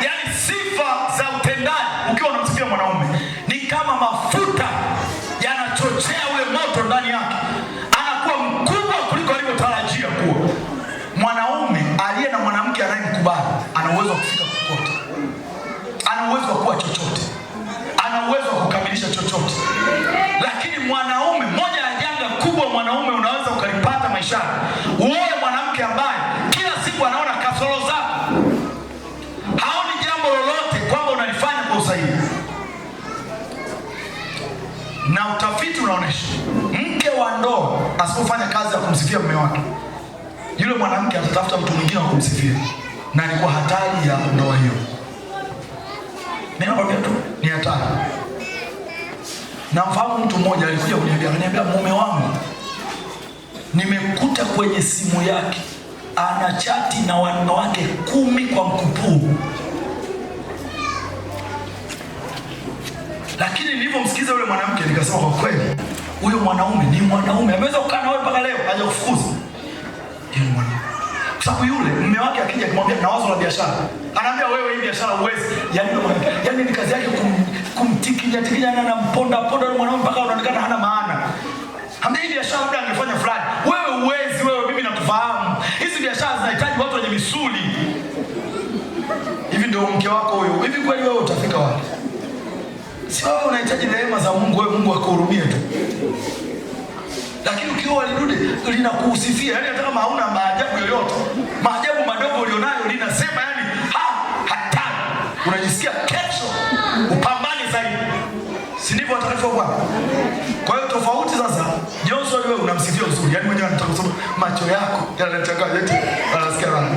Yaani sifa za utendaji ukiwa unamsifia mwanaume ni kama mafuta yanachochea ule moto ndani yake. Anakuwa mkubwa kuliko alivyotarajia kuwa. Mwanaume aliye na mwanamke anayemkubali ana uwezo wa kufika kokote. Ana uwezo wa kuwa chochote. Ana uwezo wa kukamilisha chochote. Lakini mwanaume, moja ya janga kubwa mwanaume unaweza ukalipata maishani, uone mwanamke ambaye kila siku anaona kasoro zako. Haoni jambo lolote kwamba unalifanya kwa usahihi. Na utafiti unaonesha mke wa ndoa asipofanya kazi ya kumsifia mume wake, yule mwanamke atatafuta mtu mwingine wa kumsifia, na ni kwa hatari ya ndoa hiyo. Ninakwambia tu ni hatari. Na mfahamu mtu mmoja alikuja kuniambia mume wangu nimekuta kwenye simu yake ana chati na wanawake 10 kwa mkupuo. Lakini nilipomsikiza yule mwanamke nikasema kwa kweli huyo mwanaume ni mwanaume, ameweza kukaa na wewe mpaka leo haja kufukuza. Yule mwanaume, kwa sababu yule mume wake akija kumwambia na wazo la biashara, anaambia wewe hii biashara uwezi. Yaani ni kazi yake kumtikinya na mponda yule mwanaume mpaka anaonekana hana maana. Ambia hii biashara labda angefanya fulani. Wewe uwezi, wewe mimi natufahamu. Hizi biashara zinahitaji watu wenye misuli. Hivi ndio mke wako huyo. Hivi kweli wewe utafika wapi? Si wewe unahitaji neema za Mungu, wewe Mungu akuhurumie tu. Lakini ukiwa lirudi linakuhusifia, yani hata kama hauna maajabu yoyote, maajabu madogo ulionayo linasema yani hatari. Unajisikia kesho upambane zaidi. Si ndivyo watakatifu Bwana? Kwa hiyo tofauti sasa, Johnson wewe unamsifia uzuri, yani mwenyewe anataka kusema macho yako yanachanganya eti anasikia raha.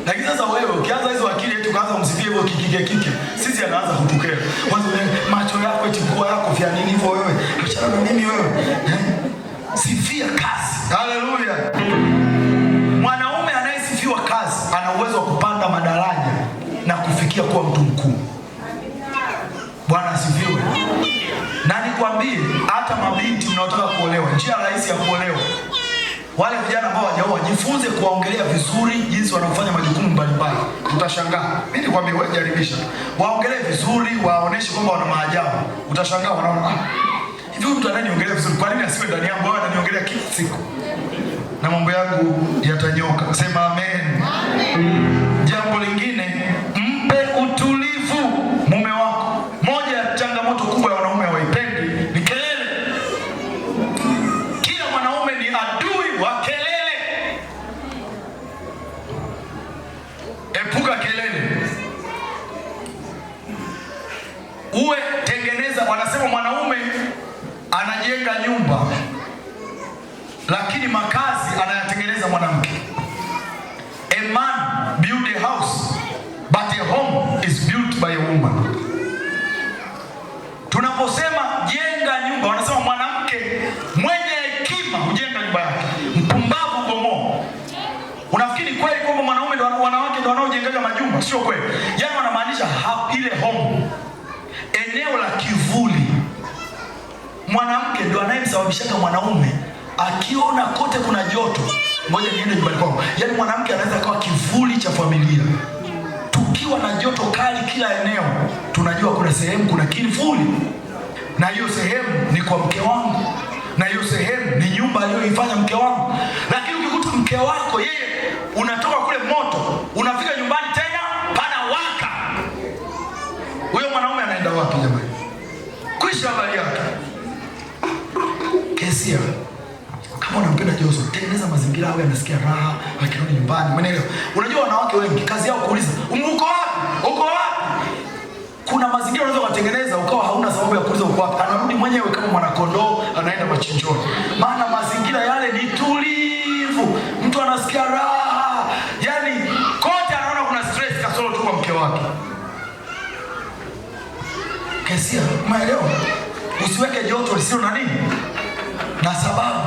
Lakini sasa wewe ukianza hizo akili eti ukaanza kumsifia hivyo kike, sisi anaanza kutukea. Kwanza macho yako eti pua yako vya nini hivyo wewe? Achana na mimi wewe. Sifia kazi. Haleluya. Mwanaume anayesifiwa kazi ana uwezo wa kupanda madaraja na kufikia kuwa mtu mkuu. Bwana asifiwe. Na nikwambie hata mabinti mnaotaka kuolewa, njia rahisi ya kuolewa, wale vijana ambao hawajaoa, jifunze kuwaongelea vizuri jinsi wanaofanya majukumu mbalimbali. Utashangaa. Mimi nikwambie, wewe jaribisha. Waongelee vizuri, waoneshe kwamba wana maajabu. Utashangaa wanaona hivi mtu ananiongelea vizuri, kwa nini asiwe ndani yangu? Wewe ananiongelea kila siku na mambo yangu yatanyoka. Sema amen. Amen. Jambo lingine, mpe utulivu mume wako. Moja ya changamoto kubwa ya wanaume hawaipendi ni kelele. Kila mwanaume ni adui wa kelele. Epuka kelele. Uwe tengeneza, wanasema mwanaume anajenga nyumba lakini makazi anayatengeneza mwanamke. A man build a house but a home is built by a woman. Tunaposema jenga nyumba, wanasema mwanamke mwenye hekima hujenga nyumba yake, mpumbavu bomoa. Unafikiri kweli kwamba mwanaume ndio wanawake ndio wanaojenga majumba? Sio kweli. Yaani wanamaanisha ile home, eneo la kivuli. Mwanamke ndio anayemsababisha mwanaume akiona kote kuna joto, ngoja niende nyumbani kwangu. Yaani mwanamke anaweza kuwa kivuli cha familia. Tukiwa na joto kali kila eneo, tunajua kuna sehemu kuna kivuli, na hiyo sehemu ni kwa mke wangu, na hiyo sehemu ni nyumba aliyoifanya mke wangu. Lakini ukikuta mke wako yeye unatoka kule moto, unafika nyumbani tena pana waka, huyo mwanaume anaenda wapi jamani? Kwisha habari yake. Kesia, kama unampenda Jozo, tengeneza mazingira awe anasikia raha akirudi nyumbani. Umeelewa? Unajua wanawake wengi kazi yao kuuliza, "Uko wapi? Uko wapi?" Kuna mazingira unaweza kutengeneza ukawa hauna sababu ya kuuliza uko wapi. Anarudi mwenyewe kama mwanakondoo anaenda machinjoni. Maana mazingira yale ni tulivu. Mtu anasikia raha. Yaani kote anaona kuna stress kasoro tu kwa mke wake. Kesia, umeelewa? Usiweke joto lisilo na nini? Na sababu.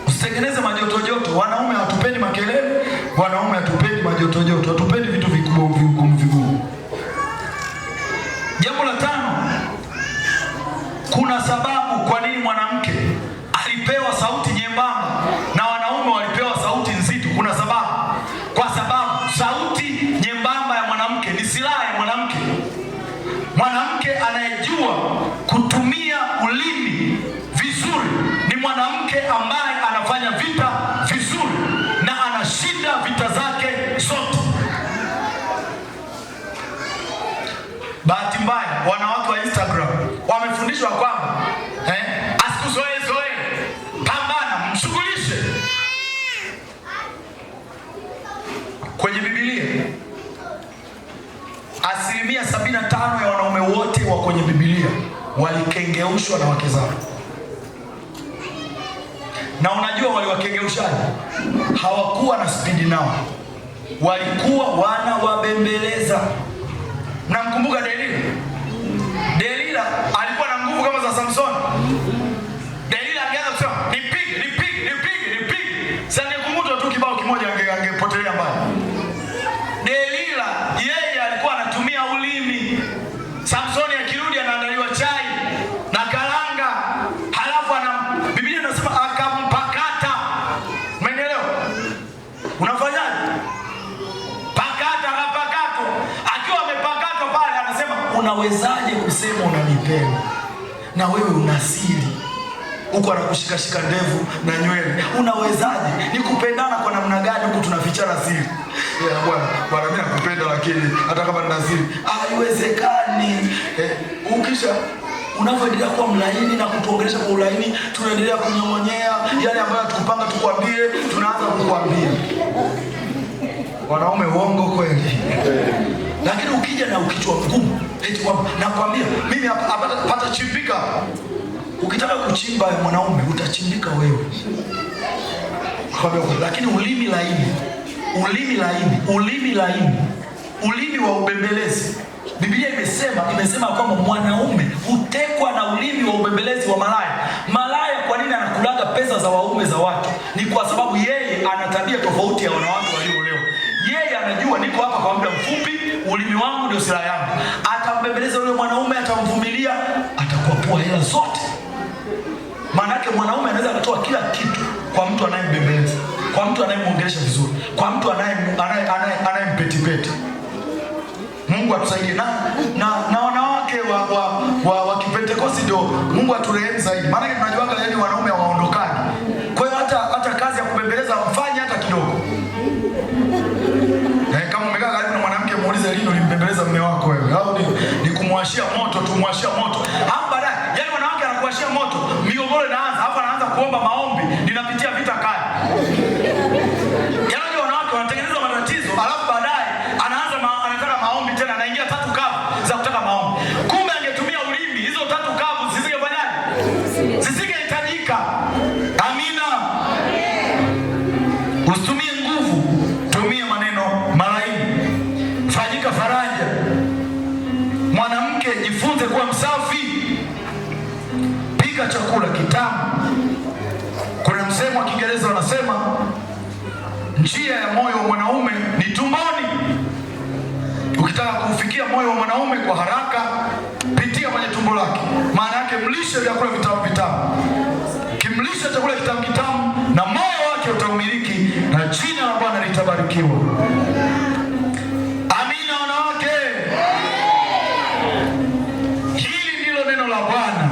Usitengeneze majoto joto. Wanaume hatupendi makelele, wanaume hatupendi majoto joto, hatupendi vitu vigumu. Jambo la 5, kuna sababu kwa nini mwanamke alipewa sauti nyembamba na wanaume walipewa sauti nzito. Kuna sababu. Kwa sababu sauti nyembamba ya mwanamke ni silaha ya mwanamke. Mwanamke anayejua kutumia ulimi vizuri ni mwanamke ambaye anafanya vita vizuri na anashinda vita zake zote. Bahati mbaya wanawake wa Instagram wamefundishwa kwamba asikuzoe, pambana, mshughulishe. Kwenye Biblia 75% ya wanaume wote wa kwenye Biblia walikengeushwa na wake zao. Na unajua waliwakengeushaje? Hawakuwa na spidi nao, walikuwa wanawabembeleza. Mnamkumbuka Delila? Delila alikuwa na nguvu kama za Samson. Delila angeanza kusema nipige. Sasa nikumbuka tu kibao kimoja angepotelea mbali. Delila yeye alikuwa anatumia ulimi. Samsoni akirudi anaandaliwa chai na karanga. Halafu Biblia inasema akampakata. Umeelewa? Unafanyaje? Pakata. Akiwa amepakata pale anasema unawezaje kusema unanipenda na wewe una siri? Huko anakushikashika ndevu na nywele. Unawezaje? Ni kupendana kwa namna gani huko tunafichana siri? Bwana mimi nakupenda lakini hata kama nina siri, haiwezekani. Ukisha unavyoendelea kuwa mlaini na kutuongelesha kwa ulaini, tunaendelea kunyongonyea yale ambayo tukupanga tukwambie, tunaanza kukwambia. Wanaume uongo kweli. Lakini ukija na ukichwa mgumu, eti kwamba nakwambia mimi hapa pata chimbika. Ukitaka kuchimba ya mwanaume utachimbika wewe. Lakini ulimi laini, ulimi wa ubembelezi. Biblia imesema kwamba mwanaume hutekwa na ulimi wa ubembelezi wa malaya. Malaya kwa nini anakulaga pesa za waume za watu? Ni kwa sababu yeye ana tabia tofauti ya wanawake walioolewa. Yeye anajua niko hapa kwa muda mfupi, ulimi wangu ndio silaha yangu. Atambembeleza yule mwanaume, atamvumilia. atatoa hela zote. Maanake mwanaume anaweza akatoa kila kitu kwa mtu anayembembeleza, kwa mtu anayemuongelesha vizuri, kwa mtu anayempetipeti. Mungu atusaidie. Na wanawake wa Kipentekosti ndio Mungu aturehemu zaidi. Maana tunajuaga yaani wanaume waondokaji. Kwa hiyo hata kazi ya kubembeleza mfanye hata kidogo. Kama umekaa karibu na mwanamke muulize lini ulimbembeleza mume wako wewe? Au ni kumwashia moto, tumwashia moto. Hapo baadaye yaani wanawake anakuashia moto, migogoro inaanza, hapo anaanza kuomba maombi, ninapitia vita kali. Yaani wanawake wanatengeneza matatizo, alafu baadaye anataka maombi tena, anaingia tatu kavu za kutaka maombi. Kumbe angetumia ulimi, hizo tatu kavu zisingefanyaje? Zisingehitajika. Amina. Usitumie nguvu, tumia maneno malaini. Fanyika faraja. Mwanamke, jifunze kuwa msafi. Pika chakula kitamu. Kuna msemo wa Kiingereza wanasema njia ya moyo wa mwanaume ni tumboni. Ukitaka kufikia moyo wa mwanaume kwa haraka, pitia kwenye tumbo lake. Maana yake mlishe vyakula vitamu vitamu. Kimlisha chakula kitamu kitamu na moyo wake utaumiliki na jina la Bwana litabarikiwa. Amina wanawake. Hili ndilo neno la Bwana.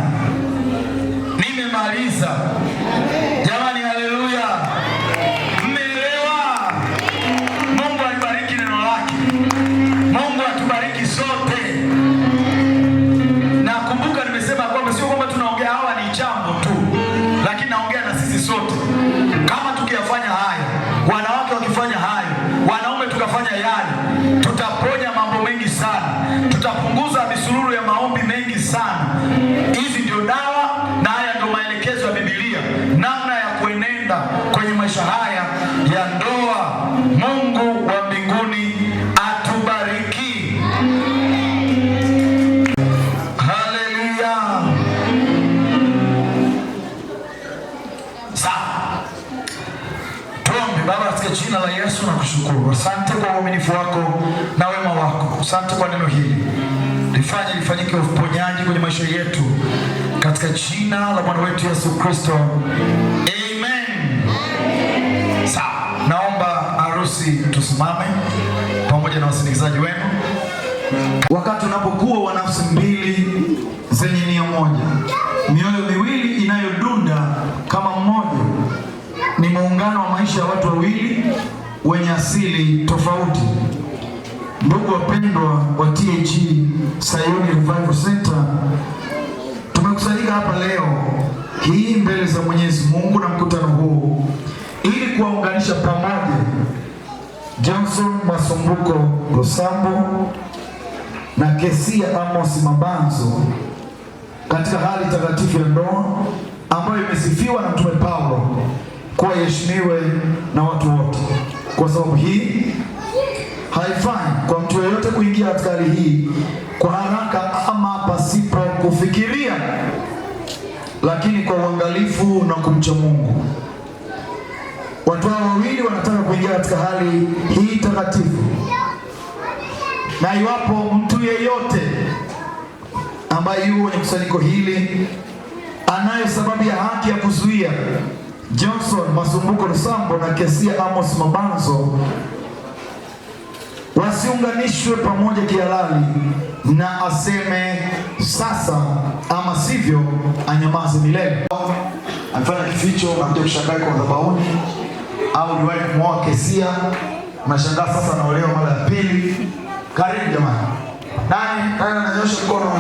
Nimemaliza. Jamani, haleluya. Mmeelewa? Mungu alibariki neno lake. Mungu atubariki sote. Na kumbuka nimesema kwamba sio kwamba tunaongea hawa ni jambo tu, lakini naongea na sisi sote. Kama tukiyafanya haya, wanawake wakifanya hayo, wanaume tukafanya yale, tutaponya mambo mengi sana. Tutapunguza misururu ya maombi mengi sana. Hizi ndio dawa na haya ndio maelekezo ya Biblia namna ya kuenenda kwenye maisha haya ya ndoa. Mungu wa mbinguni atubariki. Haleluya. Sawa. Tuombe. Baba, katika jina la Yesu nakushukuru. Asante kwa uaminifu wako na wema wako. Asante kwa neno hili. Lifanye lifanyike uponyaji kwenye maisha yetu katika jina la Bwana wetu Yesu Kristo. Amen. Sawa. Naomba harusi tusimame pamoja na wasindikizaji wenu. Wakati unapokuwa wa nafsi mbili zenye nia moja, mioyo miwili inayodunda kama mmoja, ni muungano wa maisha ya watu wawili wenye asili tofauti. Ndugu wapendwa wa TAG Sayuni Revival Center, tumekusanyika hapa leo hii mbele za Mwenyezi Mungu na mkutano huu ili kuwaunganisha pamoja Johnson Masumbuko Lusambo na Kesia Amos Mabanzo katika hali takatifu ya ndoa ambayo imesifiwa na Mtume Paulo kuwa iheshimiwe na watu wote. Kwa sababu hii haifai kwa mtu yeyote kuingia katika hali hii kwa haraka ama pasipo kufikiria, lakini kwa uangalifu na kumcha Mungu. Watu hao wawili wanataka kuingia katika hali hii takatifu, na iwapo mtu yeyote ambaye yuko kwenye kusanyiko hili anayo sababu ya haki ya kuzuia Johnson Masumbuko Lusambo na Kesia Amos Mabanzo wasiunganishwe pamoja kihalali, na aseme sasa, ama sivyo anyamaze milele. Amefanya kificho na kuja kushangaa kwa madhabahuni, au uliwahi kumwoa Kesia, unashangaa sasa anaolewa mara ya pili. Karibu jamani. Nani ananyosha mkono?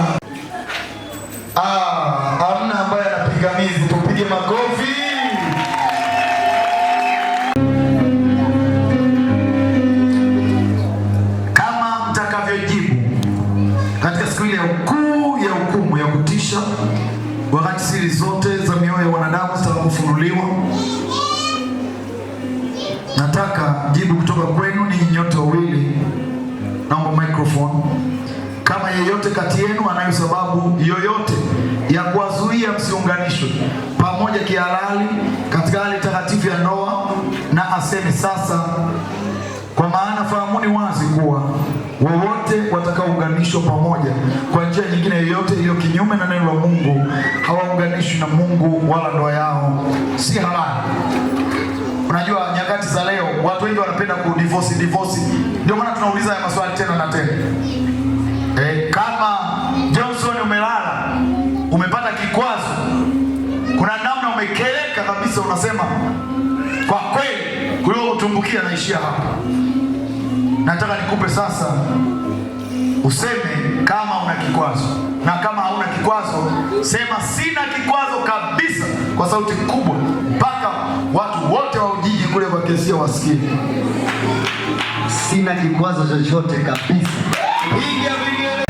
Hamna ambaye anapingamizi. Tupige makofi. Kama mtakavyojibu katika siku ile kuu ya hukumu ya kutisha, wakati siri zote za mioyo ya wanadamu zitakapofunuliwa, nataka jibu kutoka kwenu ninyi nyote wawili. Naomba microphone. Kama yeyote kati yenu anayo sababu yoyote ya kuwazuia msiunganishwe pamoja kihalali katika hali takatifu ya ndoa, na aseme sasa, kwa maana fahamuni wazi kuwa wowote watakaounganishwa kuunganishwa pamoja kwa njia nyingine yoyote iliyo kinyume na neno la Mungu, hawaunganishwi na Mungu wala ndoa yao si halali. Unajua nyakati za leo watu wengi wanapenda divorce. Ndio maana tunauliza haya maswali tena na tena. Kama Johnson umelala, umepata kikwazo, kuna namna umekeleka kabisa, unasema kwa kweli kuliko kutumbukia naishia hapa. Nataka nikupe sasa useme kama una kikwazo, na kama hauna kikwazo sema sina kikwazo kabisa kwa sauti kubwa mpaka watu wote wa Ujiji kule kwa Kesia wasikie. Sina kikwazo chochote kabisa. Piga vigele.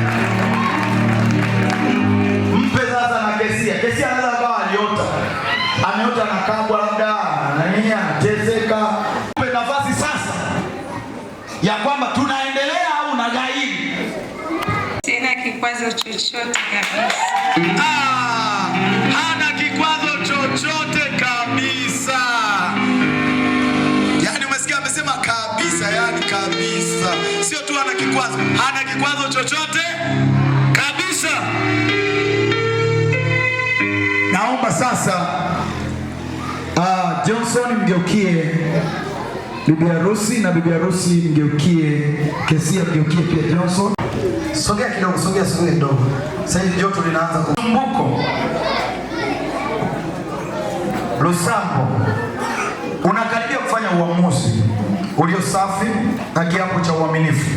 Mpe sasa na Kesia. Kesia anaweza akawa ameota na kabwa labda nani anateseka. Mpe nafasi sasa ya kwamba tunaendelea au unagairi. Sina kikwazo chochote kabisa. Hana kikwazo chochote kabisa. Yaani umesikia amesema kabisa, yani kabisa. Sio tu hana kikwazo, hana kikwazo chochote kabisa. Naomba sasa Johnson mgeukie bibi harusi, na bibi harusi mgeukie Kesia, mgeukie pia Johnson. Sogea kidogo, sogea kidogo. Sasa hivi joto linaanza kusumbuko. Lusambo, unakaribia kufanya uamuzi ulio safi na kiapo cha uaminifu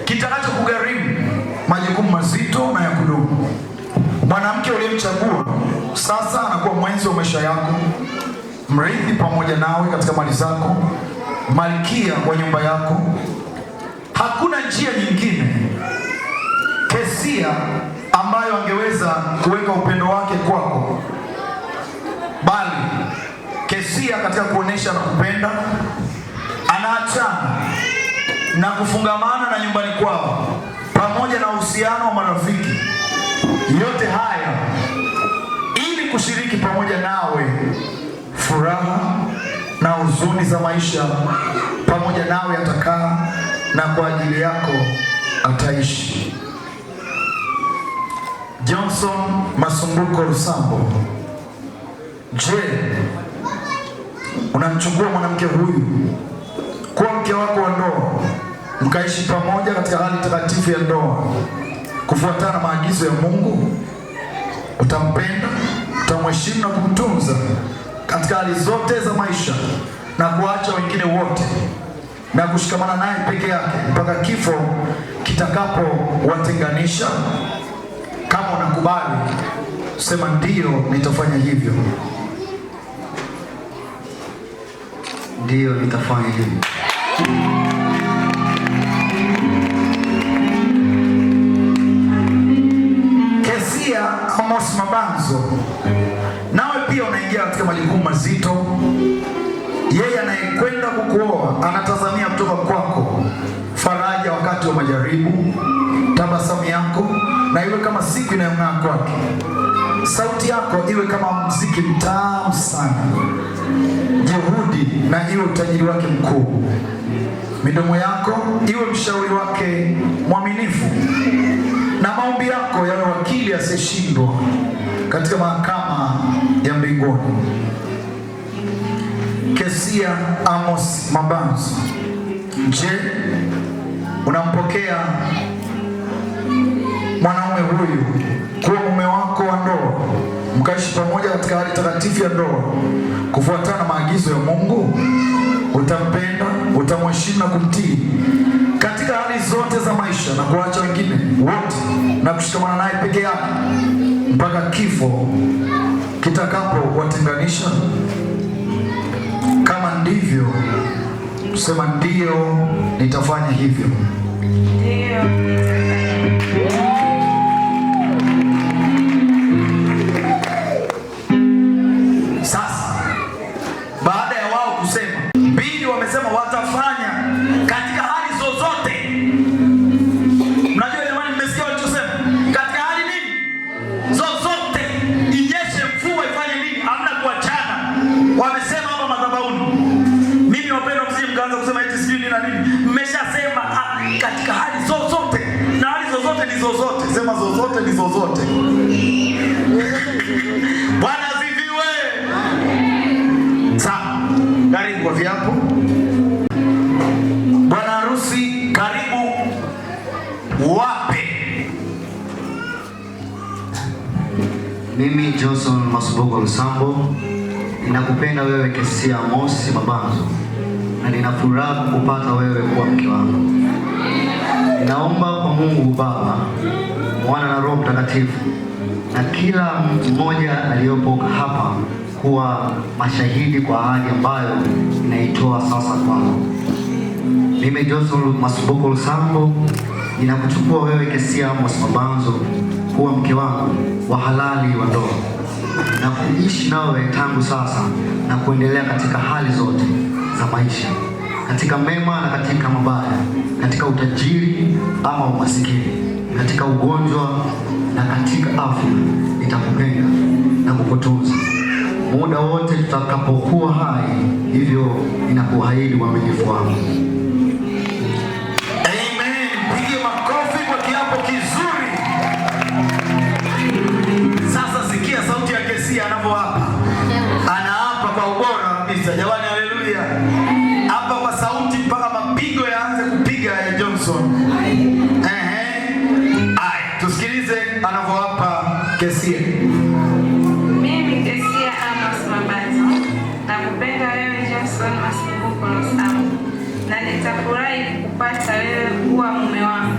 kitakacho kugharimu majukumu mazito na ya kudumu. Mwanamke uliyemchagua sasa anakuwa mwenzi wa maisha yako, mrithi pamoja nawe katika mali zako, malkia wa nyumba yako. Hakuna njia nyingine Kesia ambayo angeweza kuweka upendo wake kwako, bali Kesia katika kuonesha na kupenda anaachana na kufungamana na nyumbani kwao pamoja na uhusiano wa marafiki. Yote haya ili kushiriki pamoja nawe furaha na huzuni za maisha. Pamoja nawe atakaa na kwa ajili yako ataishi. Johnson Masumbuko Lusambo, je, unamchukua mwanamke huyu kuwa mke wako wa ndoa, mkaishi pamoja katika hali takatifu ya ndoa kufuatana na maagizo ya Mungu? Utampenda, utamheshimu na kumtunza katika hali zote za maisha na kuacha wengine wote na kushikamana naye peke yake mpaka kifo kitakapowatenganisha? Kama unakubali, sema ndio, nitafanya hivyo. Ndio, nitafanya hivyo. Kesia Amos Mabanzo, nawe pia unaingia katika majukumu mazito. Yeye anayekwenda kukuoa anatazamia kutoka kwako faraja wakati wa majaribu, tabasamu yako na iwe kama siku inayong'aa kwake, sauti yako iwe kama muziki mtamu sana, juhudi na iwe utajiri wake mkuu, midomo yako iwe mshauri wake mwaminifu, na maombi yako yawe wakili asiyeshindwa katika mahakama ya mbinguni. Kesia Amos Mabanzo, je, unampokea mwanaume huyu kuwa mume wako wa ndoa, mkaishi pamoja katika hali takatifu ya ndoa kufuatana na maagizo ya Mungu? Utampenda, utamheshimu na kumtii katika hali zote za maisha na kuacha wengine wote na kushikamana naye peke yake mpaka kifo kitakapowatenganisha? Kama ndivyo, sema ndio, nitafanya hivyo. Ndio. Sasa baada ya wao kusema, mbili wamesema watafanya katika hali zozote. Mnajua jamani, mmesikia walichosema? Katika hali nini? Zozote. Inyeshe, mvua, ifanye nini? Hamna kuachana. Wamesema hapa madhabahuni. Mimi wapendwa, msije mkaanza kusema eti sijui nini na nini. Mmeshasema katika hali zozote. Na hali zozote zozote. Sema zozote ni zozote. Bwana asifiwe. Sawa. Karibu kwa viapo. Bwana harusi karibu wape. Mimi Johnson Masumbuko Lusambo ninakupenda wewe Kesia Amos Mabanzo na nina furaha kukupata wewe kuwa mke wangu. Ninaomba kwa Mungu Baba, Mwana na Roho Mtakatifu na kila mmoja aliyopo hapa kuwa mashahidi kwa ahadi ambayo ninaitoa sasa kwako. Mimi Johnson Masumbuko Lusambo ninakuchukua wewe Kesia Amos Mabanzo kuwa mke wangu wa halali wa ndoa na kuishi nawe tangu sasa na kuendelea katika hali zote za maisha, katika mema na katika mabaya, katika utajiri ama umasikini, katika ugonjwa na katika afya. Nitakupenda na kukutunza muda wote tutakapokuwa hai, hivyo ninakuahidi uaminifu wangu. Amen. Pigie makofi kwa kiapo kizuri. Sasa sikia sauti ya Kesia anapoapa. Anaapa kwa ubora kabisa. Jamani, haleluya. Hapa kwa sauti mpaka mapigo yaanze kupiga ya Johnson. Tusikilize anapoapa Kesia. Mimi Kesia Amos Mabanzo nakupenda wewe Johnson Masumbuko Lusambo na nitafurahi kukupata wewe kuwa mume wangu.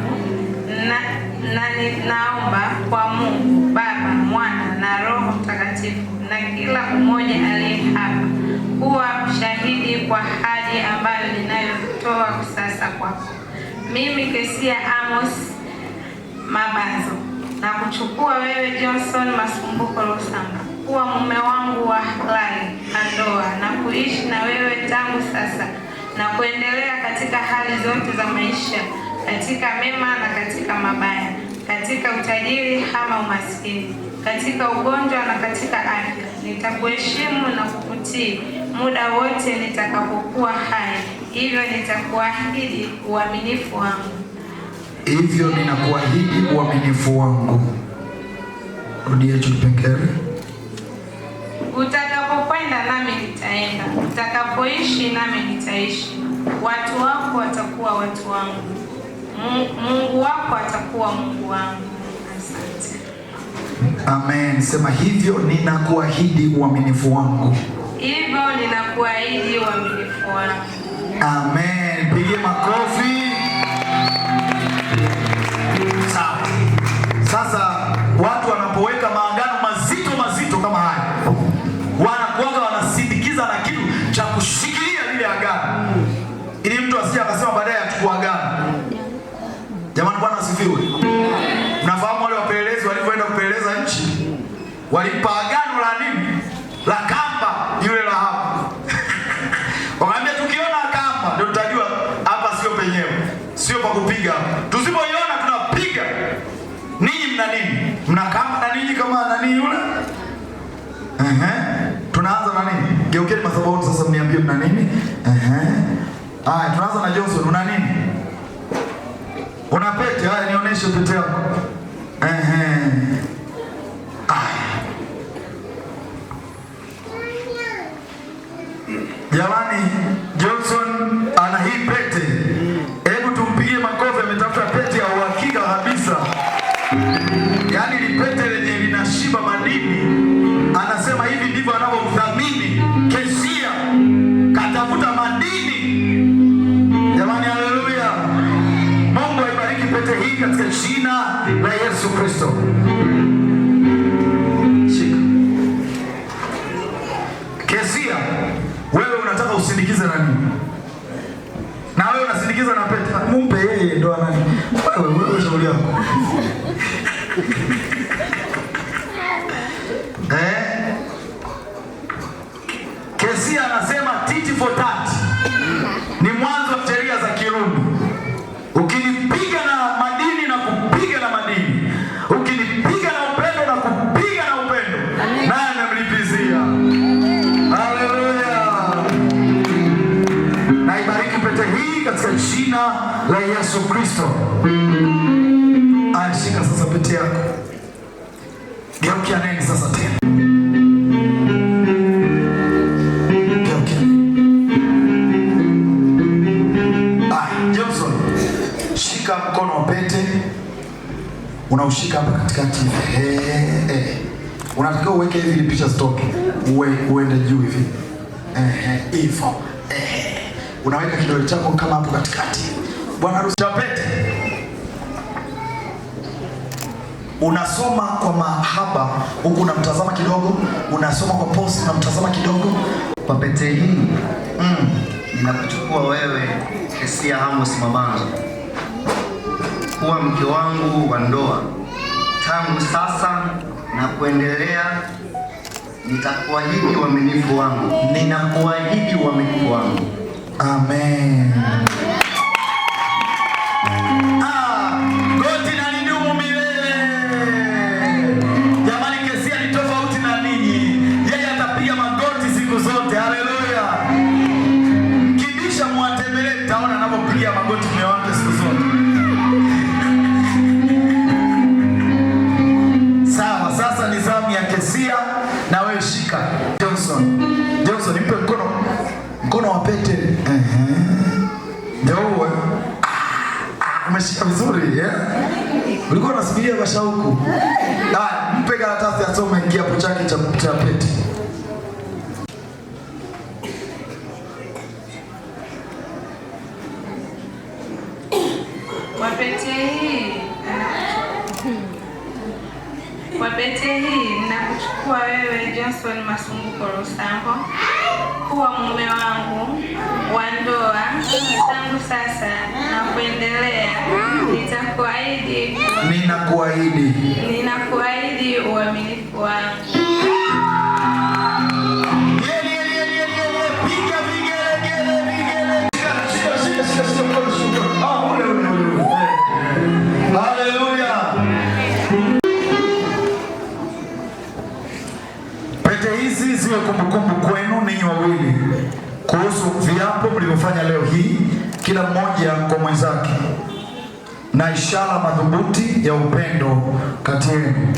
Na ninaomba kwa Mungu Baba, Mwana na Roho Mtakatifu na kila mmoja aliye hapa kuwa shahidi kwa ahadi ambayo ninayotoa sasa kwako. Mimi Kesia Amos Mabanzo na kuchukua wewe Johnson Masumbuko Lusambo kuwa mume wangu wa halali na ndoa na kuishi na wewe tangu sasa na kuendelea katika hali zote za maisha, katika mema na katika mabaya, katika utajiri ama umaskini, katika ugonjwa na katika afya. Nitakuheshimu na kukutii muda wote nitakapokuwa hai, hivyo nitakuahidi uaminifu wangu. Hivyo ninakuahidi uaminifu wangu. Rudia hicho kipengele. Utakapokwenda nami nitaenda, utakapoishi nami nitaishi. Watu wako watakuwa watu wangu, Mungu wako atakuwa Mungu wangu. Asante. Amen. Sema hivyo ninakuahidi uaminifu wangu. Hivyo ninakuahidi uaminifu wangu. Amen. Pigie makofi. Sawa. Sasa watu wanapoweka maagano mazito kama haya, wanakuanga wanasindikiza na kitu cha kushikilia lile agano, ili mtu asije akasema baadaye hatukuagana. Jamani, Bwana asifiwe. Mnafahamu wale wapelelezi walivyoenda kupeleleza nchi, walimpa agano la nini? La kamba yule la hapo. Wakaambia tukiona kamba ndio tutajua hapa sio penyewe, sio pa kupiga. Tusipoiona tunapiga. Ninyi mna nini? Mna kamba na ninyi kama nani yule? Tunaanza na nini? Geukeni madhabahu sasa, mniambie mna nini? Haya, tunaanza na Johnson. Una nini? Una pete? Haya, nionyeshe pete yako. Jamani, Johnson ana hii pete. Hebu tumpigie makofi, ametafuta pete ya uhakika kabisa. Yaani ni pete lenye linashiba madini. Anasema hivi ndivyo anavyomdhamini Kesia. Katafuta madini. Jamani, haleluya. Mungu aibariki pete hii katika jina la Yesu Kristo. Shika. Kesia, wewe unataka usindikize na nini? Na wewe unasindikiza na pete. Mumpe yeye ndo anani. Wewe shauri yako. Kesia anasema titi for tat. Ni mwanzo wa sheria za Kirumi. Ukinipiga na madini na kupiga na madini, ukinipiga na upendo na kupiga na upendo, naye amemlipizia. Haleluya. Na ibariki pete hii katika jina la Yesu Kristo. Ashika Geukia neni sasa tena. Geukia. Johnson, shika mkono wa pete. Unaushika hapa katikati. Unatakiwa uweke hivi ili picha zitoke. Uende juu hivi. Hivyo. Unaweka kidole chako kama hapo katikati. Bwana harusi wa pete. Unasoma kwa mahaba, huku unamtazama kidogo, unasoma kwa post, unamtazama kidogo. Kwa pete hii, ninakuchukua wewe Kesia Amos Mabanzo kuwa mke wangu wa ndoa. Tangu sasa na kuendelea nitakuahidi uaminifu wangu. Ninakuahidi uaminifu wangu. Amen. Magoti mewake siku zote. Sawa, sasa ni zamu ya Kesia na wewe shika. Johnson nipe mkono wa pete. Ndio wewe. Umeshika vizuri, Ulikuwa unasubiria kwa shauku. Mpe karatasi asome kiapo chake cha pete. Kwa pete hii ninakuchukua wewe Johnson Masumbuko Lusambo kuwa mume wangu wa ndoa. Tangu sasa na kuendelea ninakuahidi uaminifu wangu. Ziwe kumbukumbu kwenu ninyi wawili kuhusu viapo mlivyofanya leo hii, kila mmoja kwa mwenzake, na ishara madhubuti ya upendo kati yenu.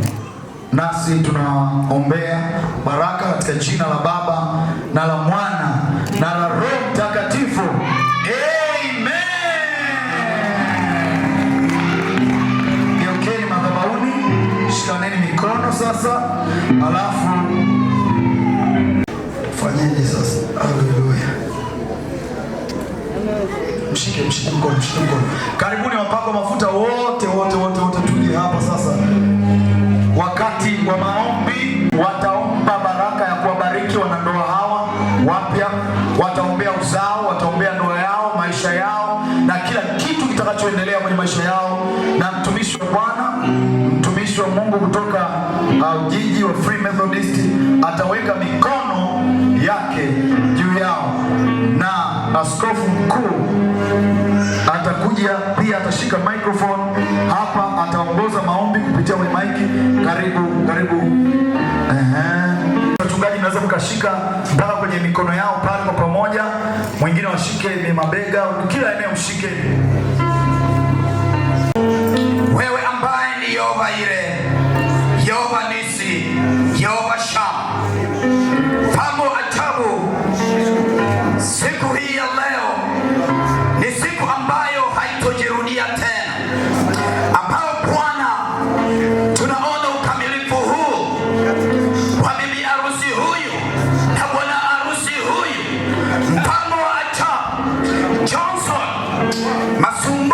Nasi tunaombea baraka katika jina la Baba na la Mwana na la Roho Mtakatifu. Amen. Geukeni madhabahuni, shikaneni mikono sasa, alafu fanyeje sasa? Haleluya. Mshike mkono. Karibuni wapako mafuta wote tuje hapa sasa. Wakati wa maombi wataomba baraka ya kuwabariki wanandoa hawa wapya, wataombea uzao, wataombea ndoa yao, maisha yao na kila kitu kitakachoendelea kwenye maisha yao. Na mtumishi wa Bwana, mtumishi wa Mungu kutoka Ujiji wa Free Methodist ataweka mikono yake juu yao, na askofu mkuu atakuja pia, atashika microphone hapa, ataongoza maombi kupitia kwenye maiki. Karibu. Wachungaji naweza mkashika mpaka kwenye mikono yao pale kwa pamoja, mwingine washike mabega, kila eneo mshike. Wewe ambaye ni Yehova Ire, Yehova Nisi, Yehova Shama, Mfalme wa ajabu, siku hii ya leo ni siku ambayo haitojirudia tena, ambao Bwana tunaona ukamilifu huu wa bibi harusi huyu na bwana harusi huyu, Mfalme wa ajabu Johnson Masumbuko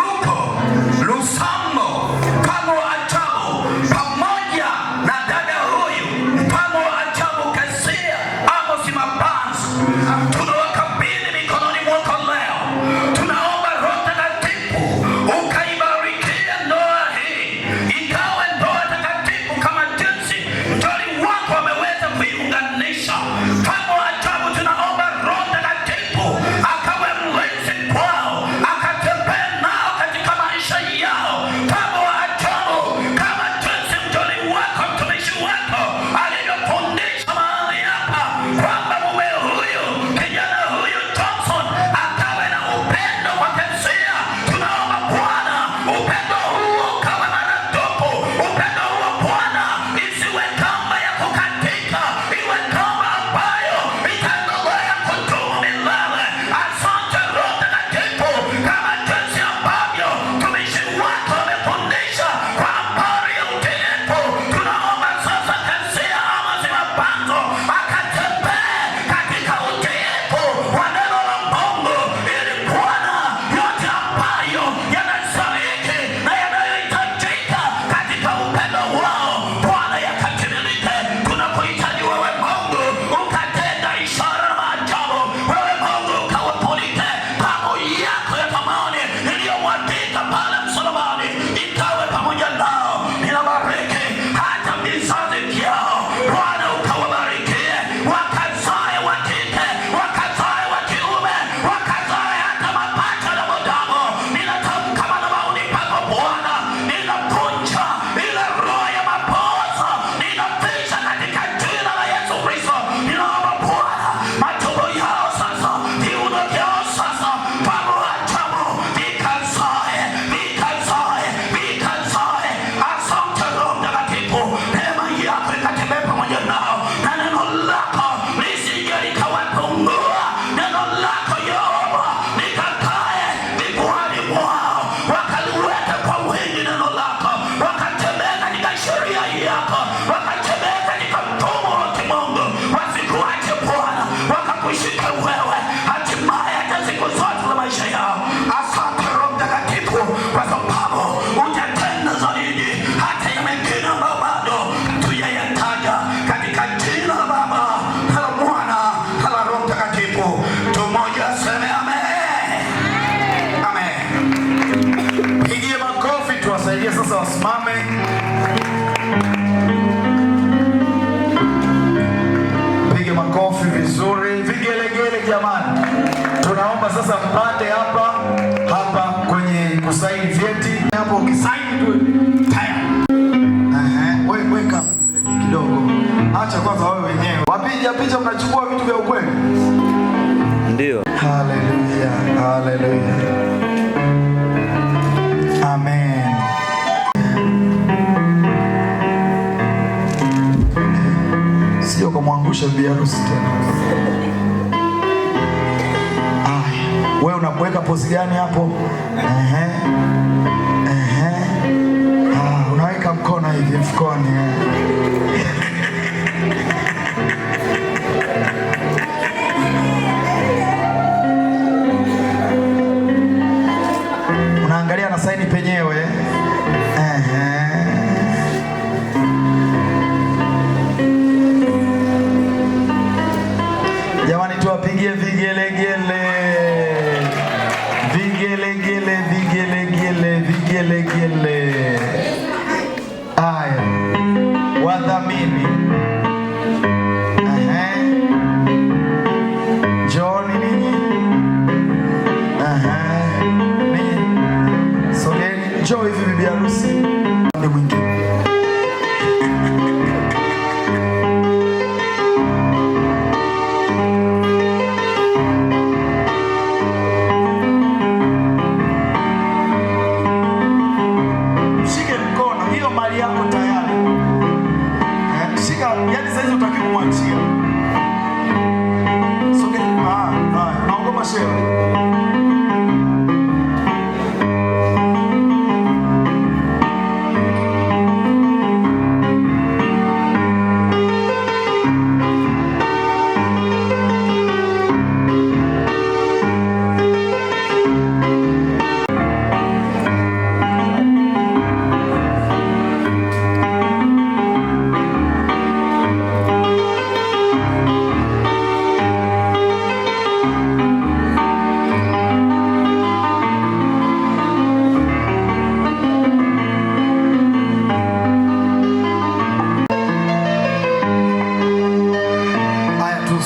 hapo ukisaini tu tayari. Wewe weka kidogo. Acha kwanza wewe wenyewe. Wapiga picha mnachukua vitu vya ukweli. Ndio. Haleluya. Haleluya. Amen. Sio kumwangusha bibi harusi tena. Wewe unapoweka pozi gani hapo? Unaweka mkono hivi mfukoni. Unaangalia na saini penyewe. Jamani, tuwapigie vigelegele. Vigelegele, vigelegele, vigelegele. Aya, wadhamini. Njooni ninyi. Ninyi. Sogeni, njoo hivi bibi harusi. Ndio mwingine.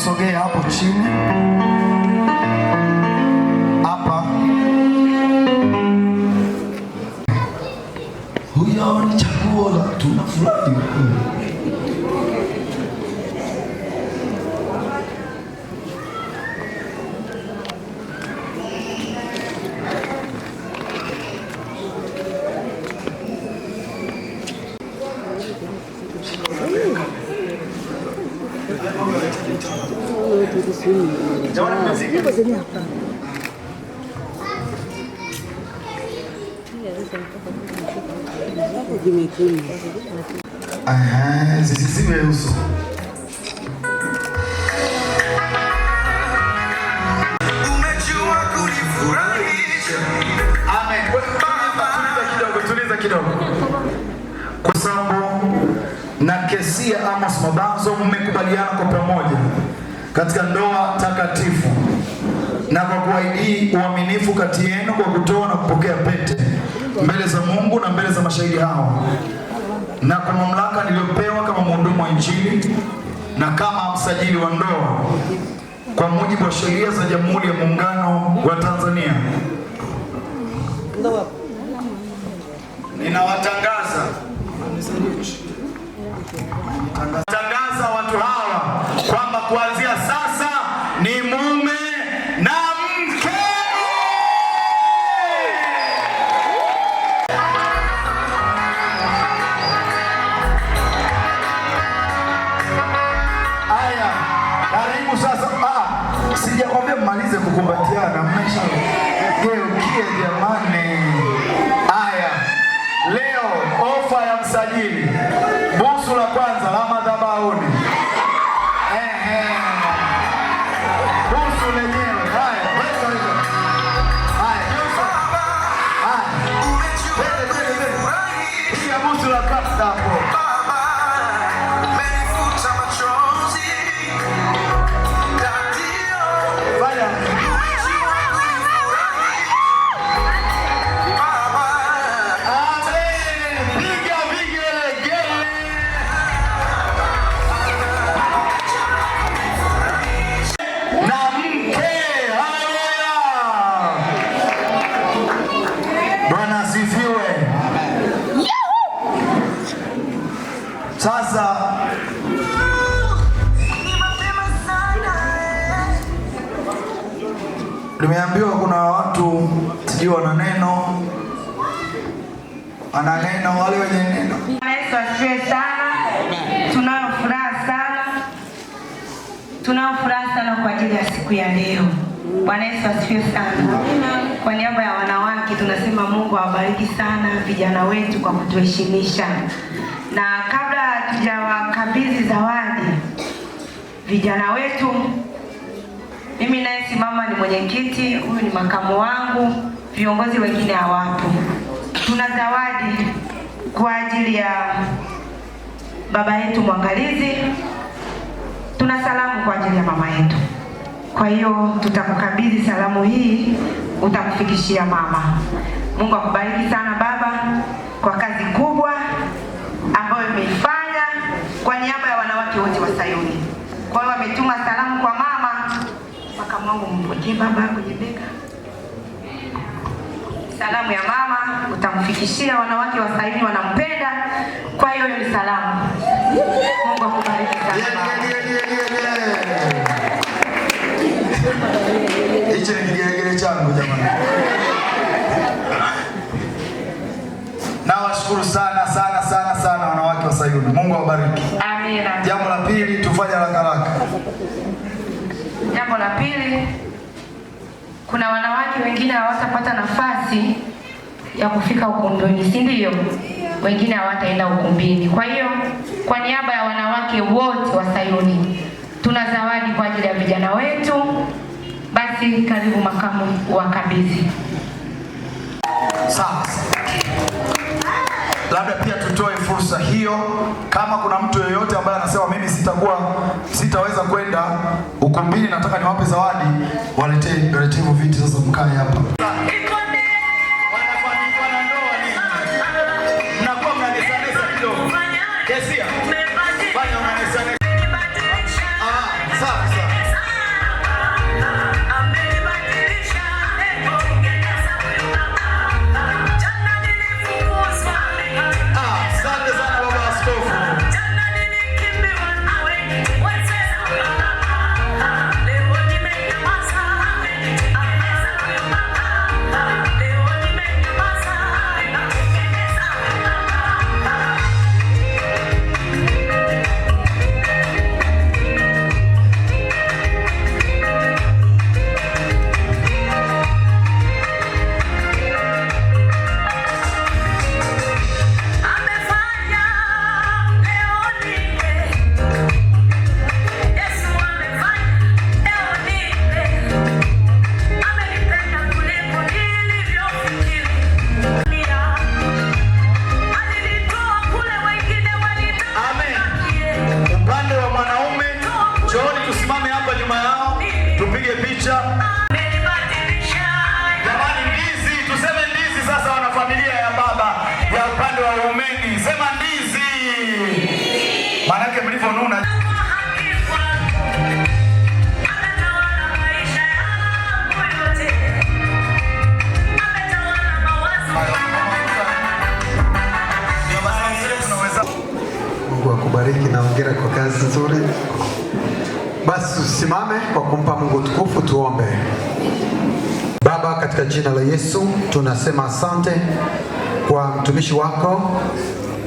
Sogea hapo chini. Hapa. Huyo ni chaguo la tunafurahi. Zisiwe uso. Umejua kunifurahisha. Amen. Tuliza kidogo. Kwa sababu na Kesia Amos Mabanzo mmekubaliana kwa pamoja katika ndoa takatifu na kwa kuahidi uaminifu kati yenu kwa kutoa na kupokea pete mbele za Mungu na mbele za mashahidi hao, na kwa mamlaka niliyopewa kama mhudumu wa Injili na kama msajili wa ndoa kwa mujibu wa sheria za Jamhuri ya Muungano wa Tanzania, ninawatangaza watu hawa kwamba kuanzia sasa ni mume na mke. Aya, karibu sasa. Sijakwambia mmalize kukumbatiana, mmeshageukia jamani. Aya, leo ofa ya msajili, busu la kwanza la madhabahuni. Busu lenyewe. Haya, weka hiyo. Haya, busu. Haya. Hii busu la kwanza hapo. Nimeambiwa kuna watu sijui wana neno, wale wenye neno. Yesu asifiwe sana. Tunao furaha sana kwa ajili ya siku ya leo. Bwana Yesu asifiwe sana. Kwa niaba ya wanawake tunasema Mungu awabariki sana vijana wetu kwa kutuheshimisha. Na kabla hatujawakabidhi zawadi vijana wetu, mimi naye simama ni mwenyekiti, huyu ni makamu wangu, viongozi wengine hawapo. Tuna zawadi kwa ajili ya baba yetu mwangalizi. Tuna salamu kwa ajili ya mama yetu. Kwa hiyo tutakukabidhi salamu hii, utamfikishia mama. Mungu akubariki sana baba kwa kazi kubwa ambayo umeifanya kwa niaba ya wanawake wote wa Sayuni. Kwa hiyo ametuma salamu kwa mama. Makamu wangu mpokee baba kwenye bega. Salamu ya mama utamfikishia wanawake wa Sayuni, wanampenda. Kwa hiyo ni salamu. Mungu akubariki sana. Hicho ni kigelegele changu jamani. Nawashukuru sana wanawake wa Sayuni. Mungu awabariki. Amina. Jambo la pili, tufanye haraka. Jambo la pili, kuna wanawake wengine hawatapata nafasi ya kufika ukumbini, si ndio? Wengine hawataenda ukumbini. Kwa hiyo kwa niaba ya wanawake wote wa Sayuni tuna zawadi kwa ajili ya vijana wetu. Basi karibu makamu wakabidhi. Sawa. Labda pia tutoe fursa hiyo, kama kuna mtu yeyote ambaye anasema mimi sitaweza kwenda ukumbini, nataka niwape zawadi, waletee viti sasa mkae hapa. Manake mlivyonuna. Mungu akubariki na hongera kwa kazi nzuri. Basi usimame kwa kumpa Mungu utukufu, tuombe. Baba, katika jina la Yesu tunasema asante kwa mtumishi wako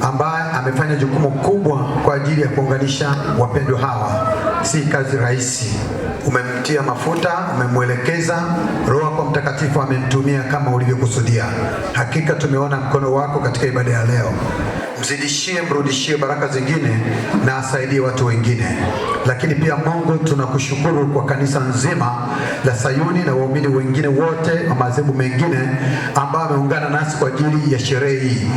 ambaye amefanya jukumu kubwa kwa ajili ya kuunganisha wapendwa hawa. Si kazi rahisi. Umemtia mafuta, umemwelekeza, Roho wako Mtakatifu amemtumia kama ulivyokusudia. Hakika tumeona mkono wako katika ibada ya leo. Mzidishie, mrudishie baraka zingine na asaidie watu wengine. Lakini pia Mungu, tunakushukuru kwa kanisa nzima la Sayuni na waumini wengine wote wa madhehebu mengine ambao wameungana nasi kwa ajili ya sherehe hii.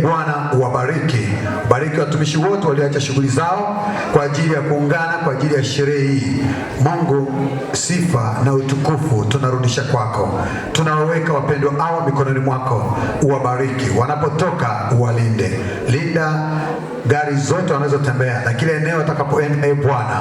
Bwana uwabariki. Bariki watumishi wote walioacha shughuli zao kwa ajili ya kuungana kwa ajili ya sherehe hii. Mungu, sifa na utukufu tunarudisha kwako. Tunawaweka wapendwa hao mikononi mwako. Uwabariki. Wanapotoka uwalinde. Linda gari zote wanazotembea na kile eneo atakapoenda, Bwana,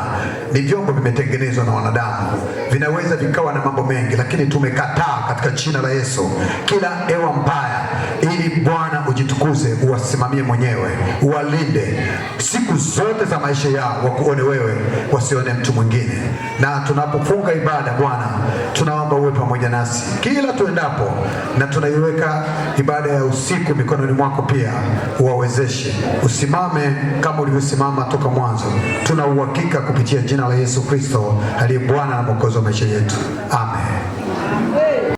ni vyombo vimetengenezwa na wanadamu, vinaweza vikawa na mambo mengi, lakini tumekataa katika jina la Yesu kila hewa mbaya, ili Bwana ujitukuze, uwasimamie mwenyewe, uwalinde siku zote za maisha yao, wakuone wewe, wasione mtu mwingine. Na tunapofunga ibada Bwana, tunaomba uwe pamoja nasi kila tuendapo, na tunaiweka ibada ya usiku mikononi mwako pia, uwawezeshe usimame kama ulivyosimama toka mwanzo. Tuna uhakika kupitia jina la Yesu Kristo aliye Bwana na Mwokozi wa maisha yetu. Amen.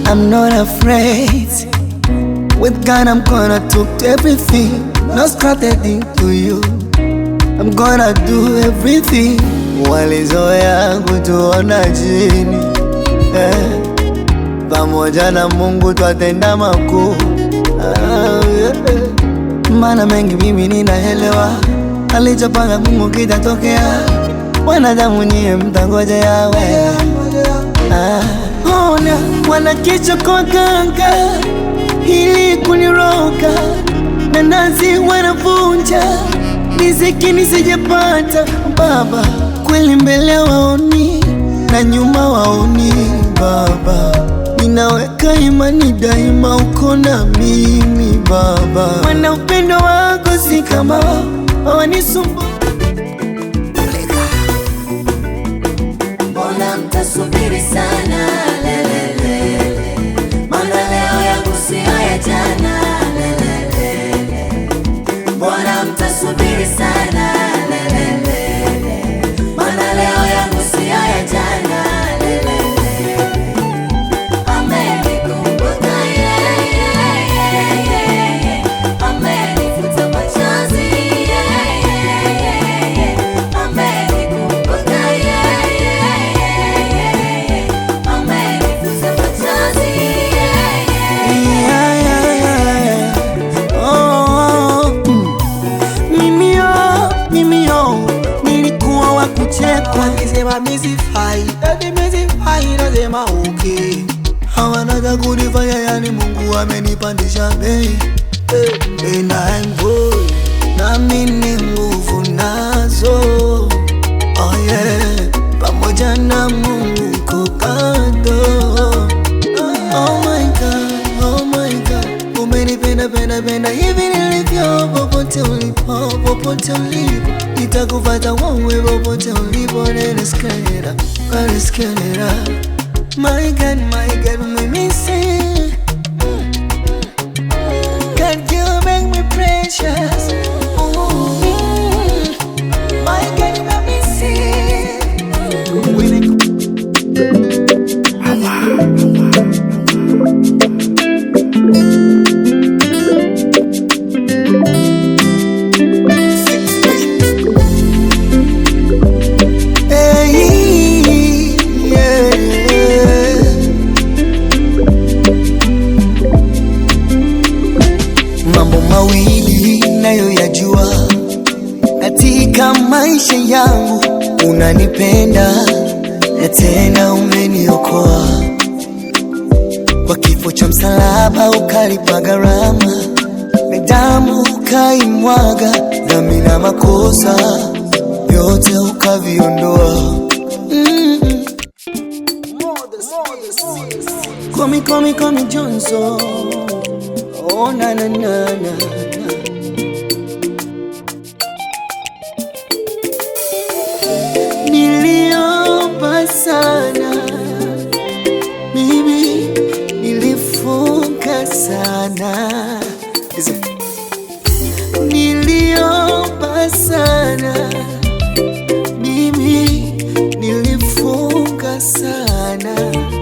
I'm not afraid. With God I'm gonna do everything. No strategy to you. I'm gonna do everything. Walizoea kutuona chini, pamoja na Mungu twatenda makuu. Mana mengi mimi ninaelewa, alichopanga Mungu kitatokea. Wanadamu nyie mtangoja yawe. Ona wanakichoko ganga ili kuniroga, na nazi wanavunja riziki nisijapata. Baba kweli mbele waoni na nyuma waoni. Baba ninaweka imani daima uko na mimi. Baba wana upendo wako si kama hawanisumbu. Mbona mtasubiri sana? Lelelele, maana leo yangu si ya jana. Lelelele, mbona mtasubiri sana? Lelelele, maana leo yangu si ya jana. Lelelele, amenikumbuka yeye, amenifuta machozi yeye, amenikumbuka yeye, amenifuta machozi yeye. Mimi nilikuwa wa kuchekwa, nikisema misifai, nasema okay. Hawanataka kunifanya yani Mungu amenipandisha bei. And I'm good, nami ni nguvu nazo. Oh yeah, pamoja na Mungu uko kando. Oh my God, oh my God, umenipenda penda hivi nilivyo. Popote ulipo, nitakufuata wewe popote ulipo. Neniskera. My God, we miss it. God, you make me praise precious. My God, you got me sick. When it katika maisha yangu, unanipenda na tena umeniokoa kwa kifo cha msalaba, ukalipa gharama na damu ukaimwaga, dhambi na makosa yote ukaviondoa. Call me Johnson. Oh na na na na. Niliomba sana mimi, nilifunga sana, niliomba sana mimi, nilifunga sana.